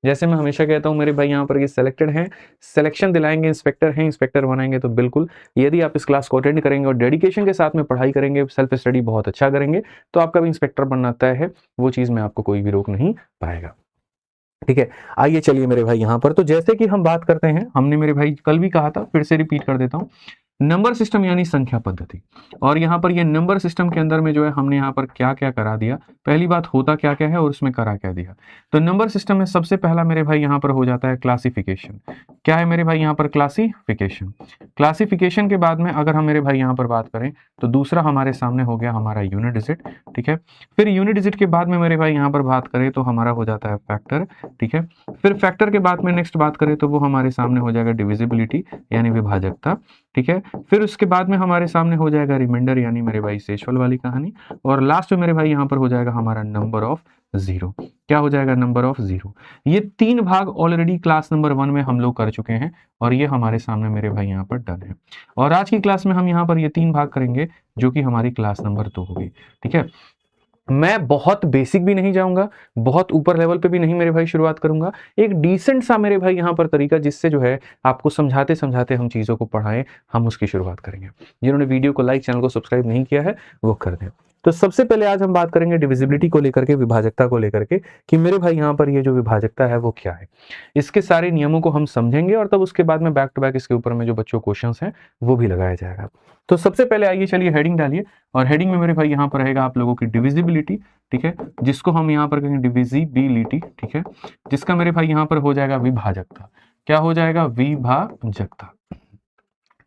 जैसे मैं हमेशा कहता हूँ मेरे भाई यहाँ पर ये सिलेक्टेड हैं, सिलेक्शन दिलाएंगे, इंस्पेक्टर हैं, इंस्पेक्टर बनाएंगे। तो बिल्कुल यदि आप इस क्लास को अटेंड करेंगे और डेडिकेशन के साथ में पढ़ाई करेंगे, सेल्फ स्टडी बहुत अच्छा करेंगे, तो आपका भी इंस्पेक्टर बनना तय है। वो चीज़ में आपको कोई भी रोक नहीं पाएगा। ठीक है, आइए चलिए मेरे भाई यहाँ पर, तो जैसे कि हम बात करते हैं, हमने मेरे भाई कल भी कहा था, फिर से रिपीट कर देता हूँ, नंबर सिस्टम यानी संख्या पद्धति। और यहाँ पर ये नंबर सिस्टम के अंदर में जो है हमने यहाँ पर क्या क्या करा दिया, पहली बात होता क्या क्या है और उसमें करा क्या दिया। तो नंबर सिस्टम में सबसे पहला मेरे भाई यहाँ पर हो जाता है क्लासिफिकेशन। क्या है मेरे भाई यहाँ पर क्लासिफिकेशन। क्लासिफिकेशन के बाद में अगर हम मेरे भाई यहाँ पर बात करें तो दूसरा हमारे सामने हो गया हमारा यूनिट डिजिट। ठीक है, फिर यूनिट डिजिट के बाद में मेरे भाई यहाँ पर बात करें तो हमारा हो जाता है फैक्टर। ठीक है, फिर फैक्टर के बाद में नेक्स्ट बात करें तो वो हमारे सामने हो जाएगा डिविजिबिलिटी यानी विभाजकता। ठीक है, फिर उसके बाद में हमारे सामने हो जाएगा रिमाइंडर यानी मेरे भाई शेषफल वाली कहानी। और लास्ट में मेरे भाई यहाँ पर हो जाएगा हमारा नंबर ऑफ जीरो। क्या हो जाएगा, नंबर ऑफ जीरो। ये 3 भाग ऑलरेडी क्लास नंबर 1 में हम लोग कर चुके हैं और ये हमारे सामने मेरे भाई यहाँ पर डन है। और आज की क्लास में हम यहाँ पर ये 3 भाग करेंगे जो कि हमारी क्लास नंबर 2 होगी। ठीक है, मैं बहुत बेसिक भी नहीं जाऊंगा, बहुत ऊपर लेवल पे भी नहीं मेरे भाई शुरुआत करूंगा, एक डिसेंट सा मेरे भाई यहाँ पर तरीका जिससे जो है आपको समझाते समझाते हम चीज़ों को पढ़ाएं, हम उसकी शुरुआत करेंगे। जिन्होंने वीडियो को लाइक, चैनल को सब्सक्राइब नहीं किया है वो कर दें। तो सबसे पहले आज हम बात करेंगे डिविजिबिलिटी को लेकर के, विभाजकता को लेकर के, कि मेरे भाई यहाँ पर ये जो विभाजकता है वो क्या है। इसके सारे नियमों को हम समझेंगे और तब उसके बाद में बैक टू बैक इसके ऊपर में जो बच्चों क्वेश्चंस हैं वो भी लगाया जाएगा। तो सबसे पहले आइए चलिए हेडिंग डालिए, और हेडिंग में मेरे भाई यहाँ पर रहेगा आप लोगों की डिविजिबिलिटी। ठीक है, जिसको हम यहाँ पर कहेंगे डिविजिबिलिटी। ठीक है, जिसका मेरे भाई यहाँ पर हो जाएगा विभाजकता। क्या हो जाएगा, विभाजकता।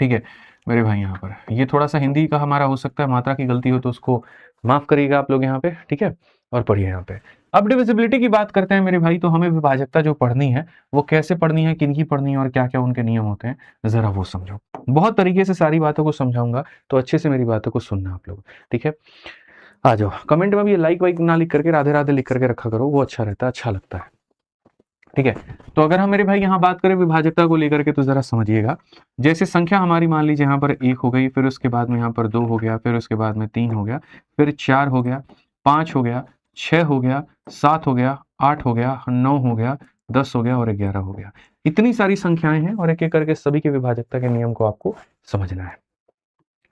ठीक है मेरे भाई, यहाँ पर ये थोड़ा सा हिंदी का हमारा हो सकता है, मात्रा की गलती हो तो उसको माफ करिएगा आप लोग यहाँ पे। ठीक है, और पढ़िए यहाँ पे। अब डिविजिबिलिटी की बात करते हैं मेरे भाई, तो हमें विभाजकता जो पढ़नी है वो कैसे पढ़नी है, किन की पढ़नी है और क्या क्या उनके नियम होते हैं, जरा वो समझो। बहुत तरीके से सारी बातों को समझाऊंगा, तो अच्छे से मेरी बातों को सुनना आप लोग। ठीक है, आ जाओ। कमेंट में भी लाइक वाइक ना लिख करके राधे राधे लिख करके रखा करो, वो अच्छा रहता है, अच्छा लगता है। ठीक है, तो अगर हम मेरे भाई यहाँ बात करें विभाजकता को लेकर के तो जरा समझिएगा। जैसे संख्या हमारी मान लीजिए यहाँ पर 1 हो गई, फिर उसके बाद में यहाँ पर 2 हो गया, फिर उसके बाद में 3 हो गया, फिर 4 हो गया, 5 हो गया, 6 हो गया, 7 हो गया, 8 हो गया, 9 हो गया, 10 हो गया और 11 हो गया। इतनी सारी संख्याएं हैं और एक एक करके सभी के विभाजकता के नियम को आपको समझना है।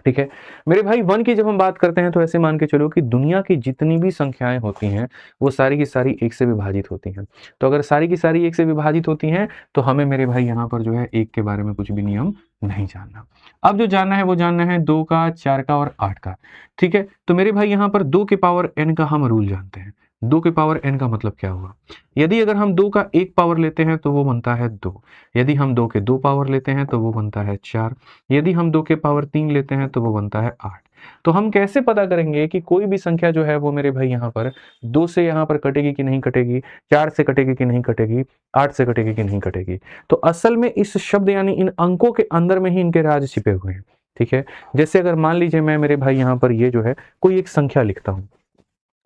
ठीक है मेरे भाई, 1 की जब हम बात करते हैं तो ऐसे मान के चलो कि दुनिया की जितनी भी संख्याएं होती हैं वो सारी की सारी 1 से विभाजित होती हैं। तो अगर सारी की सारी 1 से विभाजित होती हैं तो हमें मेरे भाई यहाँ पर जो है 1 के बारे में कुछ भी नियम नहीं जानना। अब जो जानना है वो जानना है 2 का, 4 का और 8 का। ठीक है, तो मेरे भाई यहाँ पर 2 के पावर n का हम रूल जानते हैं। 2 के पावर n का मतलब क्या हुआ, यदि अगर हम 2 का 1 पावर लेते हैं तो वो बनता है 2, यदि हम 2 के 2 पावर लेते हैं तो वो बनता है 4, यदि हम 2 के पावर 3 लेते हैं तो वो बनता है 8। तो हम कैसे पता करेंगे कि कोई भी संख्या जो है वो मेरे भाई यहाँ पर 2 से यहाँ पर कटेगी कि नहीं कटेगी, 4 से कटेगी कि नहीं कटेगी, 8 से कटेगी कि नहीं कटेगी। तो असल में इस शब्द यानी इन अंकों के अंदर में ही इनके राज छिपे हुए हैं। ठीक है, जैसे अगर मान लीजिए मैं मेरे भाई यहाँ पर ये जो है कोई एक संख्या लिखता हूँ,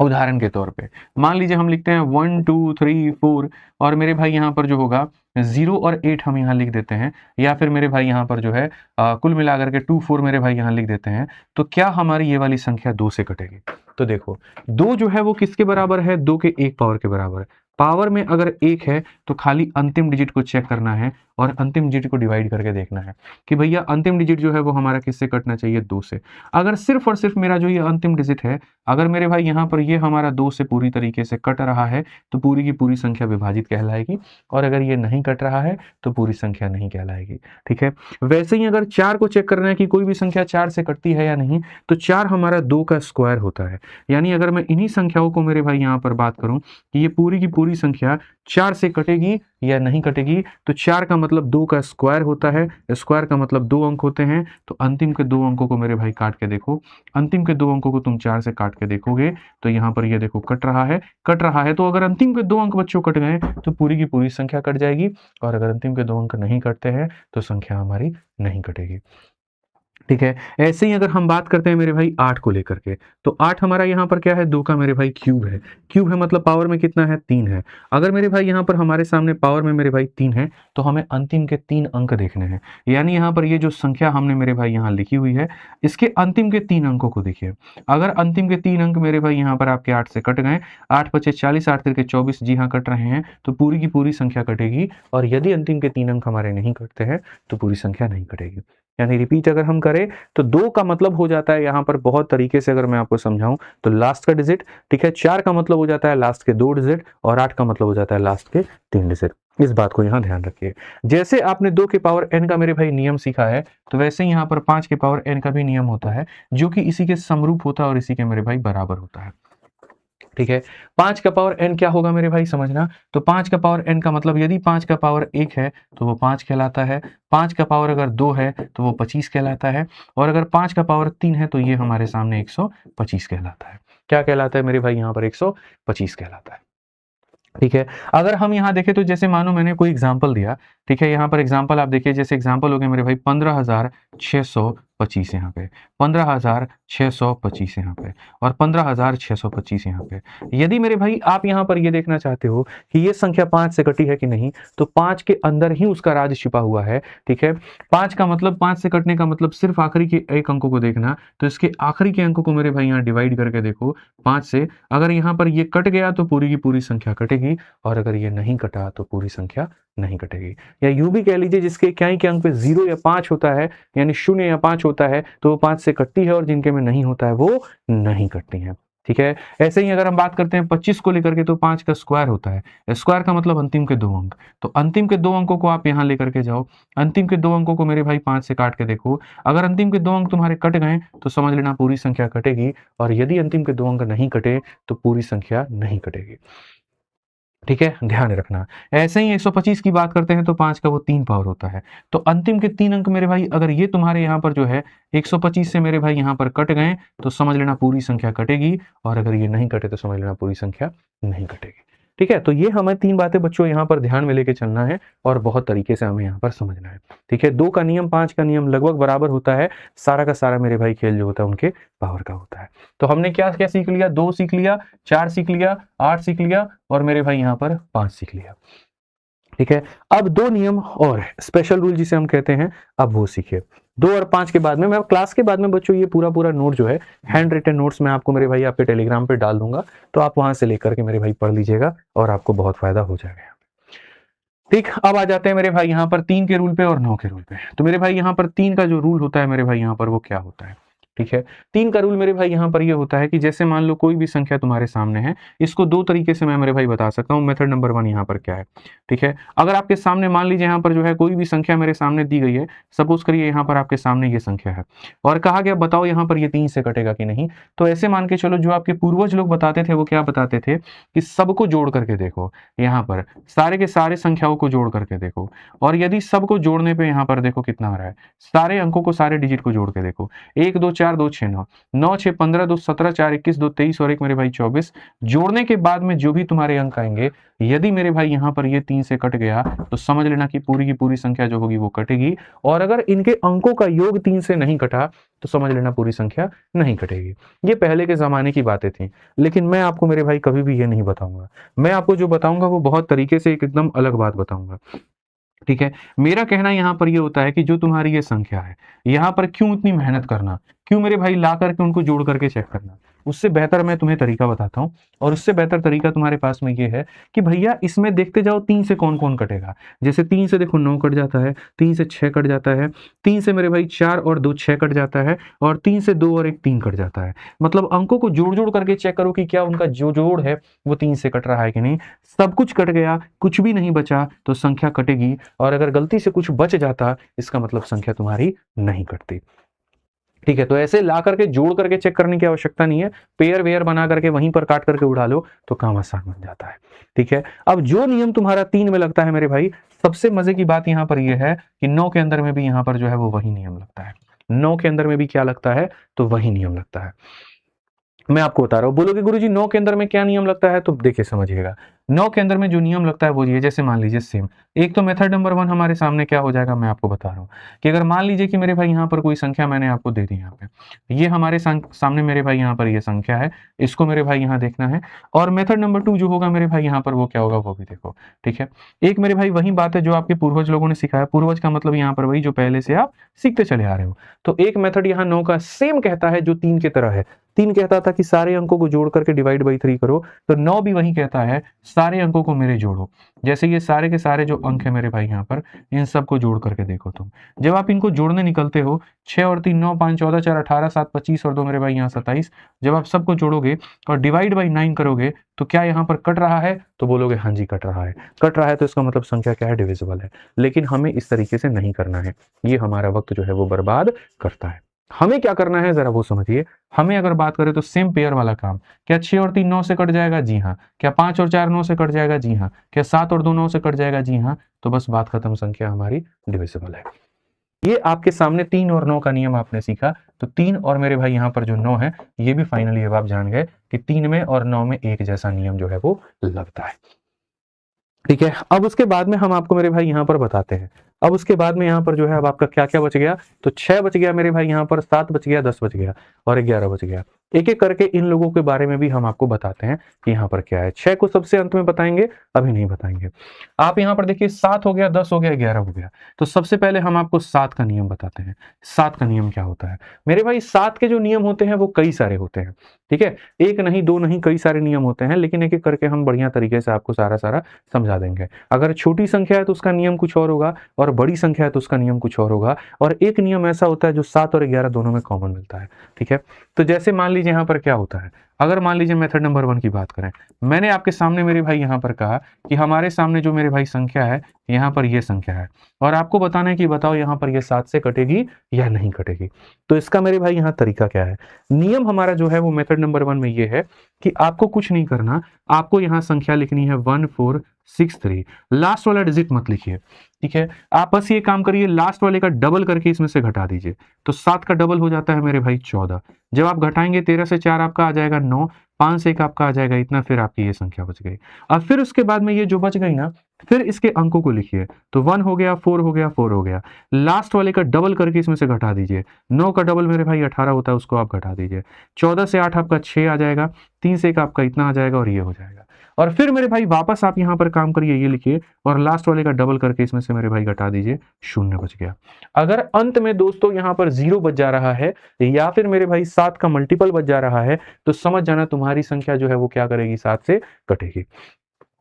उदाहरण के तौर पे मान लीजिए हम लिखते हैं 1 2 3 4 और मेरे भाई यहाँ पर जो होगा 0 और 8 हम यहाँ लिख देते हैं, या फिर मेरे भाई यहाँ पर जो है कुल मिलाकर के 2 4 मेरे भाई यहाँ लिख देते हैं, तो क्या हमारी ये वाली संख्या 2 से कटेगी। तो देखो 2 जो है वो किसके बराबर है, 2 के 1 पावर के बराबर। पावर में अगर 1 है तो खाली अंतिम डिजिट को चेक करना है और अंतिम डिजिट को डिवाइड करके देखना है कि भैया अंतिम डिजिट जो है वो हमारा किससे कटना चाहिए, 2 से। अगर सिर्फ और सिर्फ मेरा जो ये अंतिम डिजिट है, अगर मेरे भाई यहाँ पर ये हमारा 2 से पूरी तरीके से कट रहा है तो पूरी की पूरी संख्या विभाजित कहलाएगी, और अगर ये नहीं कट रहा है तो पूरी संख्या नहीं कहलाएगी। ठीक है, वैसे ही अगर 4 को चेक करना है कि कोई भी संख्या 4 से कटती है या नहीं, तो 4 हमारा 2 का स्क्वायर होता है। यानी अगर मैं इन्हीं संख्याओं को मेरे भाई यहाँ पर बात करूं कि ये पूरी की पूरी संख्या 4 से कटेगी या नहीं कटेगी, तो 4 का मतलब 2 का स्क्वायर होता है, स्क्वायर का मतलब 2 अंक होते हैं। तो अंतिम के 2 अंकों को मेरे भाई काट के देखो, अंतिम के 2 अंकों को तुम 4 से काट के देखोगे तो यहाँ पर ये देखो कट रहा है, कट रहा है। तो अगर अंतिम के 2 अंक बच्चों कट गए तो पूरी की पूरी संख्या कट जाएगी, और अगर अंतिम के 2 अंक नहीं कटते हैं तो संख्या हमारी नहीं कटेगी। ठीक है। ऐसे ही अगर हम बात करते हैं मेरे भाई 8 को लेकर के, तो 8 हमारा यहाँ पर क्या है, 2 का मेरे भाई क्यूब है। क्यूब है मतलब पावर में कितना है, 3 है। अगर मेरे भाई यहाँ पर हमारे सामने पावर में मेरे भाई 3 है, तो हमें अंतिम के 3 अंक देखने हैं। यानी यहाँ पर ये जो संख्या हमने मेरे भाई यहाँ लिखी हुई है, इसके अंतिम के 3 अंकों को देखिए। अगर अंतिम के 3 अंक मेरे भाई यहाँ पर आपके 8 से कट गए, 8 पचे 40, 8 तिरके 24, जी हाँ कट रहे हैं, तो पूरी की पूरी संख्या कटेगी। और यदि अंतिम के 3 अंक हमारे नहीं कटते हैं, तो पूरी संख्या नहीं कटेगी। यानी रिपीट अगर हम करें तो 2 का मतलब हो जाता है यहाँ पर बहुत तरीके से, अगर मैं आपको समझाऊं तो लास्ट का डिजिट, ठीक है। 4 का मतलब हो जाता है लास्ट के 2 डिजिट, और 8 का मतलब हो जाता है लास्ट के 3 डिजिट। इस बात को यहाँ ध्यान रखिए। जैसे आपने 2 के पावर n का मेरे भाई नियम सीखा है, तो वैसे ही यहाँ पर 5 के पावर n का भी नियम होता है, जो कि इसी के समरूप होता है और इसी के मेरे भाई बराबर होता है। ठीक है। 5 का पावर n क्या होगा मेरे भाई समझना। तो 5 का पावर n का मतलब, यदि 5 का पावर 1 है तो वो 5 कहलाता है, 5 का पावर अगर 2 है तो वो 25 कहलाता है, और अगर 5 का पावर 3 है तो ये हमारे सामने 125 कहलाता है। क्या कहलाता है मेरे भाई यहाँ पर, 125 कहलाता है। ठीक है। अगर हम यहाँ देखें तो जैसे मानो मैंने कोई एग्जांपल दिया, ठीक है। यहाँ पर एग्जांपल आप देखिए, जैसे एग्जांपल हो गया मेरे भाई 15,625 यहाँ पे, 15,625 यहाँ पे, और 15,625 यहाँ पे। यदि मेरे भाई आप यहाँ पर ये देखना चाहते हो कि ये संख्या 5 से कटी है कि नहीं, तो 5 के अंदर ही उसका राज छिपा हुआ है। ठीक है। 5 का मतलब, 5 से कटने का मतलब सिर्फ आखिरी के एक अंकों को देखना। तो इसके आखिरी के अंकों को मेरे भाई यहाँ डिवाइड करके देखो 5 से। अगर यहाँ पर ये कट गया तो पूरी की पूरी संख्या कटेगी, और अगर ये नहीं कटा तो पूरी संख्या नहीं कटेगी। या यूं भी कह लीजिए, जिसके इकाई के अंक पे 0 या 5 होता है, यानी 0 या 5 होता है, तो वो 5 से कटती है, और जिनके में नहीं होता है वो नहीं कटती है। ठीक है। ऐसे ही अगर हम बात करते हैं 25 को लेकर के, तो 5 का स्क्वायर होता है। स्क्वायर का मतलब अंतिम के 2 अंक। तो अंतिम के 2 अंकों को आप यहां लेकर के जाओ, अंतिम के 2 अंकों को मेरे भाई 5 से काट के देखो। अगर अंतिम के 2 अंक तुम्हारे कट गए तो समझ लेना पूरी संख्या कटेगी, और यदि अंतिम के 2 अंक नहीं कटे तो पूरी संख्या नहीं कटेगी। ठीक है, ध्यान रखना। ऐसे ही 125 की बात करते हैं तो 5 का वो 3 पावर होता है। तो अंतिम के 3 अंक मेरे भाई, अगर ये तुम्हारे यहाँ पर जो है 125 से मेरे भाई यहाँ पर कट गए, तो समझ लेना पूरी संख्या कटेगी, और अगर ये नहीं कटे तो समझ लेना पूरी संख्या नहीं कटेगी। ठीक है। तो ये हमें 3 बातें बच्चों यहाँ पर ध्यान में लेके चलना है, और बहुत तरीके से हमें यहाँ पर समझना है। ठीक है। 2 का नियम 5 का नियम लगभग बराबर होता है। सारा का सारा मेरे भाई खेल जो होता है उनके पावर का होता है। तो हमने क्या क्या सीख लिया, 2 सीख लिया, 4 सीख लिया, 8 सीख लिया, और मेरे भाई यहाँ पर 5 सीख लिया। ठीक है। अब 2 नियम और स्पेशल रूल जिसे हम कहते हैं, अब वो सीखिए। 2 और 5 के बाद में, मैं क्लास के बाद में बच्चों ये पूरा नोट जो है, हैंड रिटन नोट्स मैं आपको मेरे भाई आपके टेलीग्राम पे डाल दूंगा, तो आप वहां से लेकर के मेरे भाई पढ़ लीजिएगा, और आपको बहुत फायदा हो जाएगा। ठीक। अब आ जाते हैं मेरे भाई यहाँ पर 3 के रूल पे और 9 के रूल पे। तो मेरे भाई यहाँ पर 3 का जो रूल होता है मेरे भाई यहाँ पर, वो क्या होता है। ठीक है। 3 का रूल मेरे भाई यहाँ पर ये होता है कि जैसे मान लो कोई भी संख्या तुम्हारे सामने है, इसको 2 तरीके से मैं मेरे भाई बता सकता हूँ। मेथड नंबर 1 यहाँ पर क्या है। ठीक है। अगर आपके सामने मान लीजिए यहाँ पर जो है कोई भी संख्या मेरे सामने दी गई है, सपोज करिए यहाँ पर आपके सामने ये संख्या है, और कहा गया बताओ यहाँ पर ये 3 से कटेगा कि नहीं। तो ऐसे मान के चलो, जो आपके पूर्वज लोग बताते थे वो क्या बताते थे कि सबको जोड़ करके देखो, यहाँ पर सारे के सारे संख्याओं को जोड़ करके देखो, और यदि सबको जोड़ने पे यहाँ पर देखो कितना आ रहा है, सारे अंकों को, सारे डिजिट को जोड़ के देखो। 1 2 4 2 6 9, 9 6 15 2 17 4 21 2 23 और 1 मेरे भाई 24। जोड़ने के बाद में जो भी तुम्हारे अंक आएंगे, यदि मेरे भाई यहाँ पर ये 3 से कट गया, तो समझ लेना कि पूरी की पूरी संख्या जो होगी वो कटेगी, और अगर इनके अंकों का योग 3 से नहीं कटा तो समझ लेना पूरी संख्या नहीं कटेगी। ये पहले के जमाने की बातें थी, लेकिन मैं आपको मेरे भाई कभी भी ये नहीं बताऊंगा। मैं आपको जो बताऊंगा वो बहुत तरीके से एकदम अलग बात बताऊंगा। ठीक है। मेरा कहना यहाँ पर ये होता है कि जो तुम्हारी ये संख्या है, यहाँ पर क्यों इतनी मेहनत करना, क्यों मेरे भाई ला करके उनको जोड़ करके चेक करना। उससे बेहतर मैं तुम्हें तरीका बताता हूँ, और उससे बेहतर तरीका तुम्हारे पास में ये है कि भैया इसमें देखते जाओ 3 से कौन कौन कटेगा। जैसे 3 से देखो 9 कट जाता है, 3 से 6 कट जाता है, 3 से मेरे भाई 4 और 2 6 कट जाता है, और 3 से 2 और 1 3 कट जाता है। मतलब अंकों को जोड़ जोड़ करके चेक करो कि क्या उनका जो जोड़ है वो 3 से कट रहा है कि नहीं। सब कुछ कट गया, कुछ भी नहीं बचा, तो संख्या कटेगी, और अगर गलती से कुछ बच जाता, इसका मतलब संख्या तुम्हारी नहीं कटती। ठीक है। तो ऐसे ला करके जोड़ करके चेक करने की आवश्यकता नहीं है, पेयर वेयर बना करके वहीं पर काट करके उड़ा लो तो काम आसान बन जाता है। ठीक है। अब जो नियम तुम्हारा 3 में लगता है मेरे भाई, सबसे मजे की बात यहां पर यह है कि 9 के अंदर में भी यहां पर जो है वो वही नियम लगता है। 9 के अंदर में भी क्या लगता है, तो वही नियम लगता है। मैं आपको बता रहा हूं, बोलोगे गुरुजी 9 के अंदर में क्या नियम लगता है, तो देखिए समझिएगा। 9 के अंदर में जो नियम लगता है वो ये, जैसे मान लीजिए सेम, एक तो मेथड नंबर 1 हमारे सामने क्या हो जाएगा, मैं आपको बता रहा हूँ कि अगर मान लीजिए कि मेरे भाई यहाँ पर कोई संख्या मैंने आपको दे दी, यहाँ पे ये हमारे सामने मेरे भाई यहाँ पर ये संख्या है, इसको मेरे भाई यहाँ देखना है, और मेथड नंबर 2 जो होगा मेरे भाई यहाँ पर वो क्या होगा वो भी देखो, ठीक है। एक मेरे भाई वही बात है जो आपके पूर्वज लोगों ने सिखाया, पूर्वज का मतलब यहाँ पर वही जो पहले से आप सीखते चले आ रहे हो। तो एक मेथड यहाँ 9 का सेम कहता है जो 3 की तरह है, 3 कहता था कि सारे अंकों को जोड़ करके डिवाइड बाई 3 करो, तो 9 भी वही कहता है सारे अंकों को मेरे जोड़ो। जैसे ये सारे के सारे जो अंक है मेरे भाई यहाँ पर, इन सबको जोड़ करके देखो तुम, जब आप इनको जोड़ने निकलते हो 6 और 3 9, 5 14, 4 18, 7 25 और 2 मेरे भाई यहाँ 27, जब आप सबको जोड़ोगे और डिवाइड बाई 9 करोगे तो क्या यहाँ पर कट रहा है, तो बोलोगे हाँ जी कट रहा है। कट रहा है तो इसका मतलब संख्या क्या है, डिविजिबल है। लेकिन हमें इस तरीके से नहीं करना है, ये हमारा वक्त जो है वो बर्बाद करता है। हमें क्या करना है जरा वो समझिए। हमें अगर बात करें तो सेम पेयर वाला काम, क्या 6 और 3 9 से कट जाएगा, जी हाँ। क्या 5 और 4 9 से कट जाएगा, जी हाँ। क्या 7 और 2 9 से कट जाएगा, जी हाँ। तो बस बात खत्म, संख्या हमारी डिविजिबल है। ये आपके सामने 3 और 9 का नियम आपने सीखा, तो 3 और मेरे भाई यहाँ पर जो 9 है, ये भी फाइनली अब आप जान गए कि 3 में और 9 में एक जैसा नियम जो है वो लगता है, ठीक है। अब उसके बाद में हम आपको मेरे भाई यहाँ पर बताते हैं, अब उसके बाद में यहाँ पर जो है अब आपका क्या क्या बच गया, तो 6 बच गया मेरे भाई यहाँ पर, 7 बच गया, 10 बच गया और 11 बच गया। एक एक करके इन लोगों के बारे में भी हम आपको बताते हैं कि यहाँ पर क्या है। 6 को सबसे अंत में बताएंगे, अभी नहीं बताएंगे। आप यहाँ पर देखिए 7 हो गया, 10 हो गया, 11 हो गया। तो सबसे पहले हम आपको 7 का नियम बताते हैं। 7 का नियम क्या होता है मेरे भाई, 7 के जो नियम होते हैं वो कई सारे होते हैं, ठीक है। एक नहीं, दो नहीं, कई सारे नियम होते हैं, लेकिन एक एक करके हम बढ़िया तरीके से आपको सारा सारा समझा देंगे। अगर छोटी संख्या है तो उसका नियम कुछ और होगा, और बड़ी संख्या है तो उसका नियम कुछ और होगा। और एक नियम ऐसा होता है जो 7 और 11 दोनों में कॉमन मिलता है, ठीक है। तो जैसे मान लीजिए यहाँ पर क्या होता है, अगर मान लीजिए मेथड नंबर 1 की बात करें, मैंने आपके सामने मेरे भाई यहाँ पर कहा कि हमारे सामने जो मेरे भाई संख्या है, यहाँ पर ये संख्या है, और आपको बताना है कि बताओ यहाँ पर ये 7 से कटेगी या नहीं कटेगी। तो इसका मेरे भाई यहाँ तरीका क्या है, नियम हमारा जो है वो मेथड नंबर 1 में ये है कि आपको कुछ नहीं करना, आपको यहाँ संख्या लिखनी है 1463, लास्ट वाला डिजिट मत लिखिए, ठीक है। आप बस ये काम करिए, लास्ट वाले का डबल करके इसमें से घटा दीजिए, तो 7 का डबल हो जाता है मेरे भाई 14। जब आप घटाएंगे 13 से 4 आपका आ जाएगा 9, 5 से 1 आपका आ जाएगा इतना, फिर आपकी ये संख्या बच गई। और फिर उसके बाद में ये जो बच गई ना, फिर इसके अंकों को लिखिए, तो 1 हो गया, 4 हो गया, 4 हो गया, लास्ट वाले का डबल करके इसमें से घटा दीजिए। 9 का डबल मेरे भाई 18 होता है, उसको आप घटा दीजिए। 14 से 8 आपका 6 आ जाएगा, 3 से 1 आपका इतना आ जाएगा और ये हो जाएगा। और फिर मेरे भाई वापस आप यहाँ पर काम करिए, ये लिखिए और लास्ट वाले का डबल करके इसमें से मेरे भाई घटा दीजिए, 0 बच गया। अगर अंत में दोस्तों यहाँ पर 0 बच जा रहा है या फिर मेरे भाई 7 का मल्टीपल बच जा रहा है, तो समझ जाना तुम्हारी संख्या जो है वो क्या करेगी, 7 से कटेगी।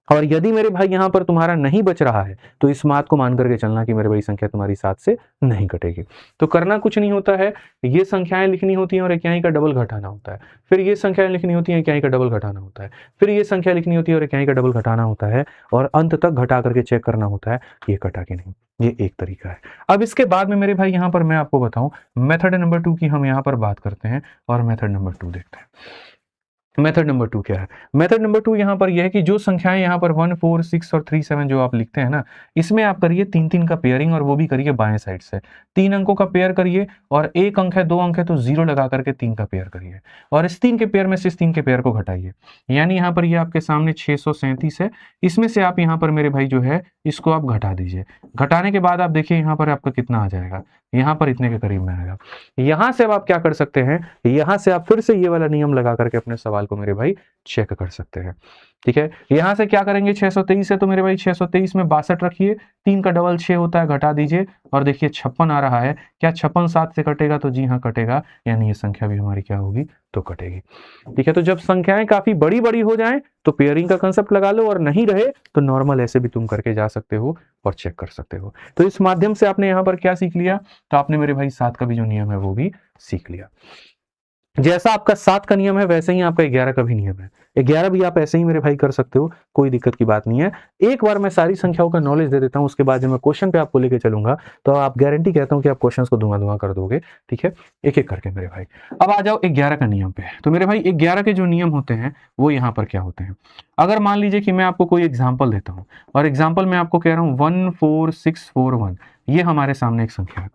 और यदि मेरे भाई यहाँ पर तुम्हारा नहीं बच रहा है, तो इस बात को मान करके चलना कि मेरे भाई संख्या तुम्हारी 7 से नहीं कटेगी। तो करना कुछ नहीं होता है, ये संख्याएं लिखनी होती हैं और इक्याई का डबल घटाना होता है, फिर ये संख्याएं लिखनी होती हैं, इक्याई का डबल घटाना होता है, फिर ये संख्या लिखनी होती है और इक्याई का डबल घटाना होता है, और अंत तक घटा करके चेक करना होता है ये कटा कि नहीं। ये एक तरीका है। अब इसके बाद में मेरे भाई यहाँ पर मैं आपको बताऊं, मेथड नंबर 2 की हम यहाँ पर बात करते हैं और मेथड नंबर 2 देखते हैं। मेथड नंबर 2 क्या है, मेथड नंबर 2 यहाँ पर यह है कि जो संख्याएं यहाँ पर 1 4 6 और 3 7 जो आप लिखते हैं ना, इसमें आप करिए 3 का पेयरिंग, और वो भी करिए बाएं साइड से। 3 अंकों का पेयर करिए, और 1 अंक है, 2 अंक है, तो 0 लगा करके 3 का पेयर करिए, और इस 3 के पेयर में से इस 3 के पेयर को घटाइए। यानी यहाँ पर ये आपके सामने 637 है, इसमें से आप यहाँ पर मेरे भाई जो है इसको आप घटा दीजिए। घटाने के बाद आप देखिए यहाँ पर आपका कितना आ जाएगा, यहाँ पर इतने के करीब में आएगा। यहाँ से अब आप क्या कर सकते हैं, यहाँ से आप फिर से ये वाला नियम लगा करके अपने सवाल को मेरे भाई चेक कर सकते हैं, ठीक है। यहाँ से क्या करेंगे, 623 है तो मेरे भाई 623 में 62 रखिए, 3 का डबल 6 होता है, घटा दीजिए और देखिए 56 आ रहा है। क्या 56 7 से कटेगा, तो जी हाँ कटेगा, यानी ये संख्या भी हमारी क्या होगी, तो कटेगी, ठीक है। तो जब संख्याएं काफी बड़ी बड़ी हो जाएं तो पेयरिंग का कंसेप्ट लगा लो, और नहीं रहे तो नॉर्मल ऐसे भी तुम करके जा सकते हो और चेक कर सकते हो। तो इस माध्यम से आपने यहाँ पर क्या सीख लिया, तो आपने मेरे भाई 7 का भी जो नियम है वो भी सीख लिया। जैसा आपका 7 का नियम है वैसे ही आपका 11 का भी नियम है। 11 भी आप ऐसे ही मेरे भाई कर सकते हो, कोई दिक्कत की बात नहीं है। एक बार मैं सारी संख्याओं का नॉलेज दे देता हूं, उसके बाद जब मैं क्वेश्चन पे आपको लेके चलूंगा तो आप गारंटी कहता हूं कि आप क्वेश्चंस को धुआं कर दोगे, ठीक है। एक एक करके मेरे भाई अब आ जाओ 11 का नियम पे। तो मेरे भाई 11 के जो नियम होते हैं वो यहाँ पर क्या होते हैं। अगर मान लीजिए कि मैं आपको कोई एग्जाम्पल देता हूँ, और एग्जाम्पल मैं आपको कह रहा हूँ 14641, ये हमारे सामने एक संख्या है।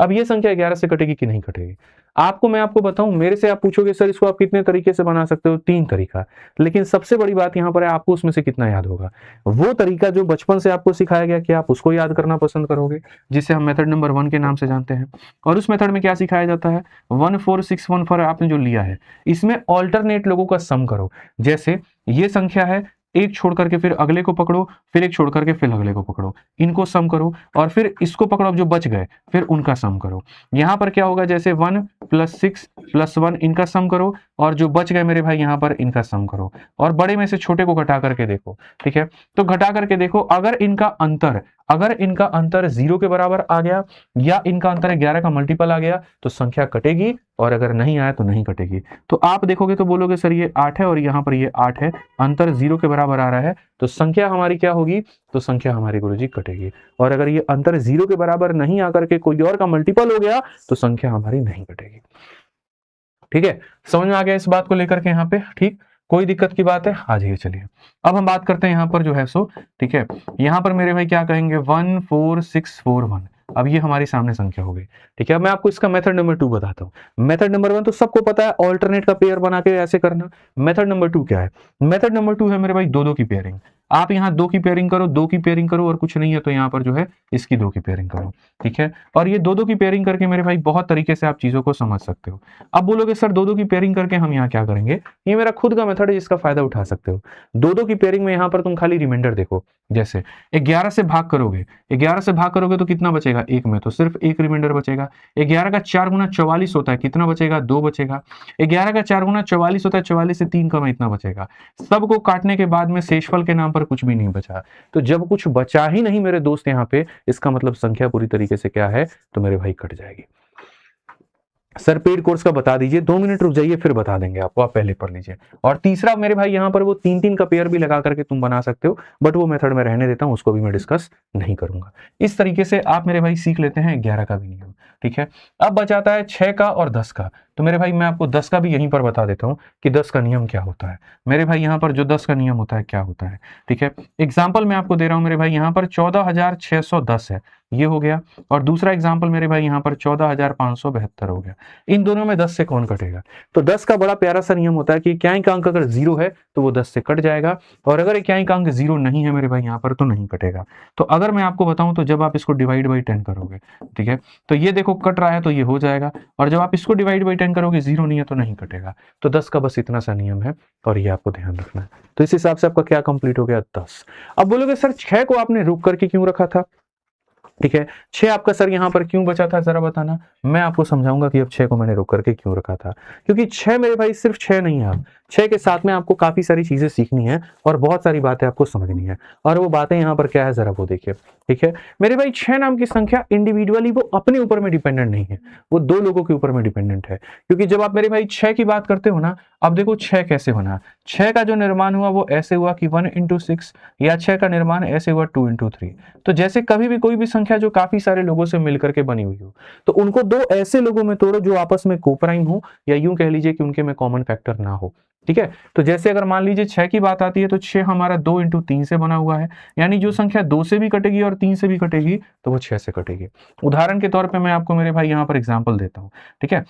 अब ये संख्या 11 से कटेगी कि नहीं कटेगी। मैं आपको बताऊं, मेरे से आप पूछोगे सर इसको आप कितने तरीके से बना सकते हो, 3 तरीका, लेकिन सबसे बड़ी बात यहाँ पर है आपको उसमें से कितना याद होगा। वो तरीका जो बचपन से आपको सिखाया गया कि आप उसको याद करना पसंद करोगे, जिसे हम मेथड नंबर 1 के नाम से जानते हैं। और उस मेथड में क्या सिखाया जाता है, 1 4 6 1 4 आपने जो लिया है, इसमें ऑल्टरनेट लोगों का सम करो। जैसे ये संख्या है, एक छोड़ करके फिर अगले को पकड़ो, फिर एक छोड़ करके फिर अगले को पकड़ो, इनको सम करो, और फिर इसको पकड़ो, अब जो बच गए फिर उनका सम करो। यहां पर क्या होगा, जैसे 1 + 6 + 1 इनका सम करो, और जो बच गए मेरे भाई यहां पर इनका सम करो, और बड़े में से छोटे को घटा करके देखो। ठीक है, तो घटा करके देखो, अगर इनका अंतर 0 के बराबर आ गया, या इनका अंतर 11 का मल्टीपल आ गया, तो संख्या कटेगी, और अगर नहीं आया तो नहीं कटेगी। तो आप देखोगे तो बोलोगे सर ये 8 है और यहां पर ये 8 है, अंतर 0 के बराबर आ रहा है, तो संख्या हमारी क्या होगी, तो संख्या हमारी गुरुजी कटेगी। और अगर ये अंतर 0 के बराबर नहीं आकर के कोई और का मल्टीपल हो गया, तो संख्या हमारी नहीं कटेगी। ठीक है, समझ में आ गया इस बात को लेकर के यहाँ पे। ठीक, कोई दिक्कत की बात है, आ जाइए। चलिए अब हम बात करते हैं यहाँ पर जो है सो, ठीक है, यहाँ पर मेरे भाई क्या कहेंगे, 1 4 6 4 1। अब ये हमारी सामने संख्या हो गई। ठीक है, अब मैं आपको इसका मेथड नंबर 2 बताता हूँ। मेथड नंबर 1 तो सबको पता है, ऑल्टरनेट का पेयर बना के ऐसे करना। मेथड नंबर 2 क्या है, मेथड नंबर 2 है मेरे भाई 2 2 की पेयरिंग। आप यहाँ 2 की पेयरिंग करो, 2 की पेयरिंग करो, और कुछ नहीं है तो यहाँ पर जो है इसकी 2 की पेयरिंग करो। ठीक है, और ये 2 2 की पेयरिंग करके मेरे भाई बहुत तरीके से आप चीजों को समझ सकते हो। अब बोलोगे सर 2 2 की पेयरिंग करके हम यहाँ क्या करेंगे, ये मेरा खुद का मेथड है जिसका फायदा उठा सकते हो। 2 2 की पेयरिंग में यहाँ पर तुम खाली रिमाइंडर देखो, जैसे 11 से भाग करोगे, 11 से भाग करोगे तो कितना बचेगा, 1 में तो सिर्फ 1 रिमाइंडर बचेगा। 11 का 4 गुना 44 होता है, कितना बचेगा, 2 बचेगा। 11 का 4 गुना 44 होता है, 44 से 3 कम इतना बचेगा। सबको काटने के बाद में शेषफल के नाम पर कुछ भी नहीं बचा। तो जब कुछ बचा ही नहीं मेरे दोस्त यहाँ पे, इसका मतलब संख्या पूरी तरीके से क्या है, तो मेरे भाई कट जाएगी। सर पेड कोर्स का बता दीजिए, 2 मिनट रुक जाइए फिर बता देंगे आपको, आप पहले पढ़ लीजिए। और तीसरा मेरे भाई यहाँ पर वो 3 3 का पेयर भी लगा करके तुम बना सकते हो, बट वो मेथड मैं रहने देता हूँ, उसको भी मैं डिस्कस नहीं करूंगा। इस तरीके से आप मेरे भाई सीख लेते हैं 11 का भी नियम। ठीक है, अब बचाता है 6 का और 10 का। तो मेरे भाई मैं आपको 10 का भी यहीं पर बता देता हूँ कि 10 का नियम क्या होता है। मेरे भाई यहाँ पर जो 10 का नियम होता है क्या होता है। ठीक है, एग्जाम्पल मैं आपको दे रहा हूँ मेरे भाई, यहाँ पर 14,610 है, ये हो गया। और दूसरा एग्जाम्पल मेरे भाई यहाँ पर 14,572 हो गया। इन दोनों में 10 से कौन कटेगा, तो 10 का बड़ा प्यारा सा नियम होता है कि इक्याई अंक अगर 0 है तो वो 10 से कट जाएगा, और अगर इक्याई अंक 0 नहीं है मेरे भाई यहाँ पर तो नहीं कटेगा। तो अगर मैं आपको बताऊं तो जब आप इसको डिवाइड बाई 10 करोगे, ठीक है, तो ये देखो कट रहा है तो ये हो जाएगा, और जब आप इसको डिवाइड बाई 10 करोगे 0 नहीं है तो नहीं कटेगा। तो 10 का बस इतना सा नियम है, और ये आपको ध्यान रखना है। तो इस हिसाब से आपका क्या कंप्लीट हो गया, 10। अब बोलोगे सर 6 को आपने रुक करके क्यों रखा था। ठीक है, 6 आपका सर यहां पर क्यों बचा था, जरा बताना। मैं आपको समझाऊंगा कि अब 6 को मैंने रोक करके क्यों रखा था। क्योंकि 6 मेरे भाई सिर्फ 6 नहीं है, 6 के साथ में आपको काफी सारी चीजें सीखनी है और बहुत सारी बातें आपको समझनी है, और वो बातें यहां पर क्या है जरा वो देखिए। ठीक है मेरे भाई, 6 नाम की संख्या इंडिविजुअली वो अपने ऊपर में डिपेंडेंट नहीं है, वो 2 लोगों के ऊपर में डिपेंडेंट है। क्योंकि जब आप मेरे भाई 6 की बात करते हो ना, अब देखो 6 कैसे बना। 6 का जो निर्माण हुआ वो ऐसे हुआ कि 1 × 6, या 6 का निर्माण ऐसे हुआ 2 × 3। तो जैसे कभी भी कोई भी संख्या जो काफी सारे लोगों से मिलकर के बनी हुई हो, तो उनको 2 ऐसे लोगों में तोड़ो जो आपस में कोप्राइम हो, या यूं कह लीजिए कि उनके में कॉमन फैक्टर ना हो। ठीक है, तो जैसे अगर मान लीजिए 6 की बात आती है तो 6 हमारा 2 × 3 से बना हुआ है, यानी जो संख्या 2 से भी कटेगी और 3 से भी कटेगी तो वो 6 से कटेगी। उदाहरण के तौर पे मैं आपको मेरे भाई यहाँ पर एग्जांपल देता हूँ। ठीक है,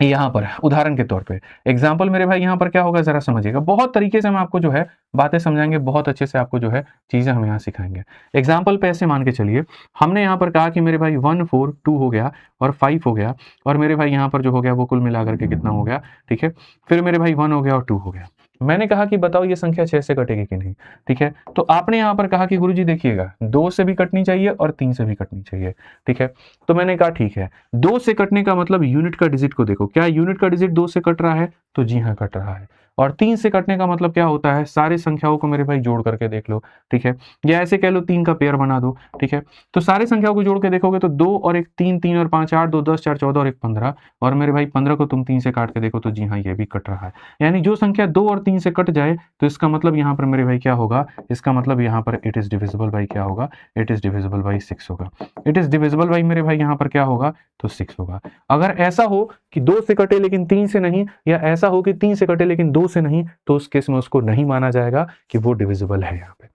यहाँ पर उदाहरण के तौर पे एग्जाम्पल मेरे भाई यहाँ पर क्या होगा जरा समझिएगा। बहुत तरीके से हम आपको जो है बातें समझाएंगे, बहुत अच्छे से आपको जो है चीजें हम यहाँ सिखाएंगे। एग्जाम्पल पे ऐसे मान के चलिए, हमने यहाँ पर कहा कि मेरे भाई 1 4 2 हो गया और 5 हो गया, और मेरे भाई यहाँ पर जो हो गया वो कुल मिलाकर के कितना हो गया। ठीक है, फिर मेरे भाई 1 हो गया और 2 हो गया। मैंने कहा कि बताओ ये संख्या 6 से कटेगी कि नहीं। ठीक है, तो आपने यहाँ पर कहा कि गुरुजी देखिएगा 2 से भी कटनी चाहिए और 3 से भी कटनी चाहिए। ठीक है, तो मैंने कहा ठीक है, 2 से कटने का मतलब यूनिट का डिजिट को देखो, क्या यूनिट का डिजिट 2 से कट रहा है, तो जी हाँ कट रहा है। और 3 से कटने का मतलब क्या होता है, सारे संख्याओं को मेरे भाई जोड़ करके देख लो। ठीक है, या ऐसे कह लो 3 का पेयर बना दो। ठीक है, तो सारे संख्याओं को जोड़ के देखोगे तो 2 और 1 3, 3 और 5 8, 2 10 4 14 और 1 15, और मेरे भाई 15 को तुम 3 से काट के देखो तो जी हाँ ये भी कट रहा है। यानी जो संख्या 2 और 3 से कट जाए तो इसका मतलब यहाँ पर मेरे भाई क्या होगा, इसका मतलब यहाँ पर इट इज डिविजिबल बाई क्या होगा, इट इज डिविजिबल बाई 6 होगा। इट इज डिविजिबल बाई मेरे भाई यहाँ पर क्या होगा, तो 6 होगा। अगर ऐसा हो कि 2 से कटे लेकिन 3 से नहीं, या ऐसा हो कि 3 से कटे लेकिन 2 से नहीं, तो उस केस में उसको नहीं माना जाएगा कि वो डिविजिबल है यहाँ पे।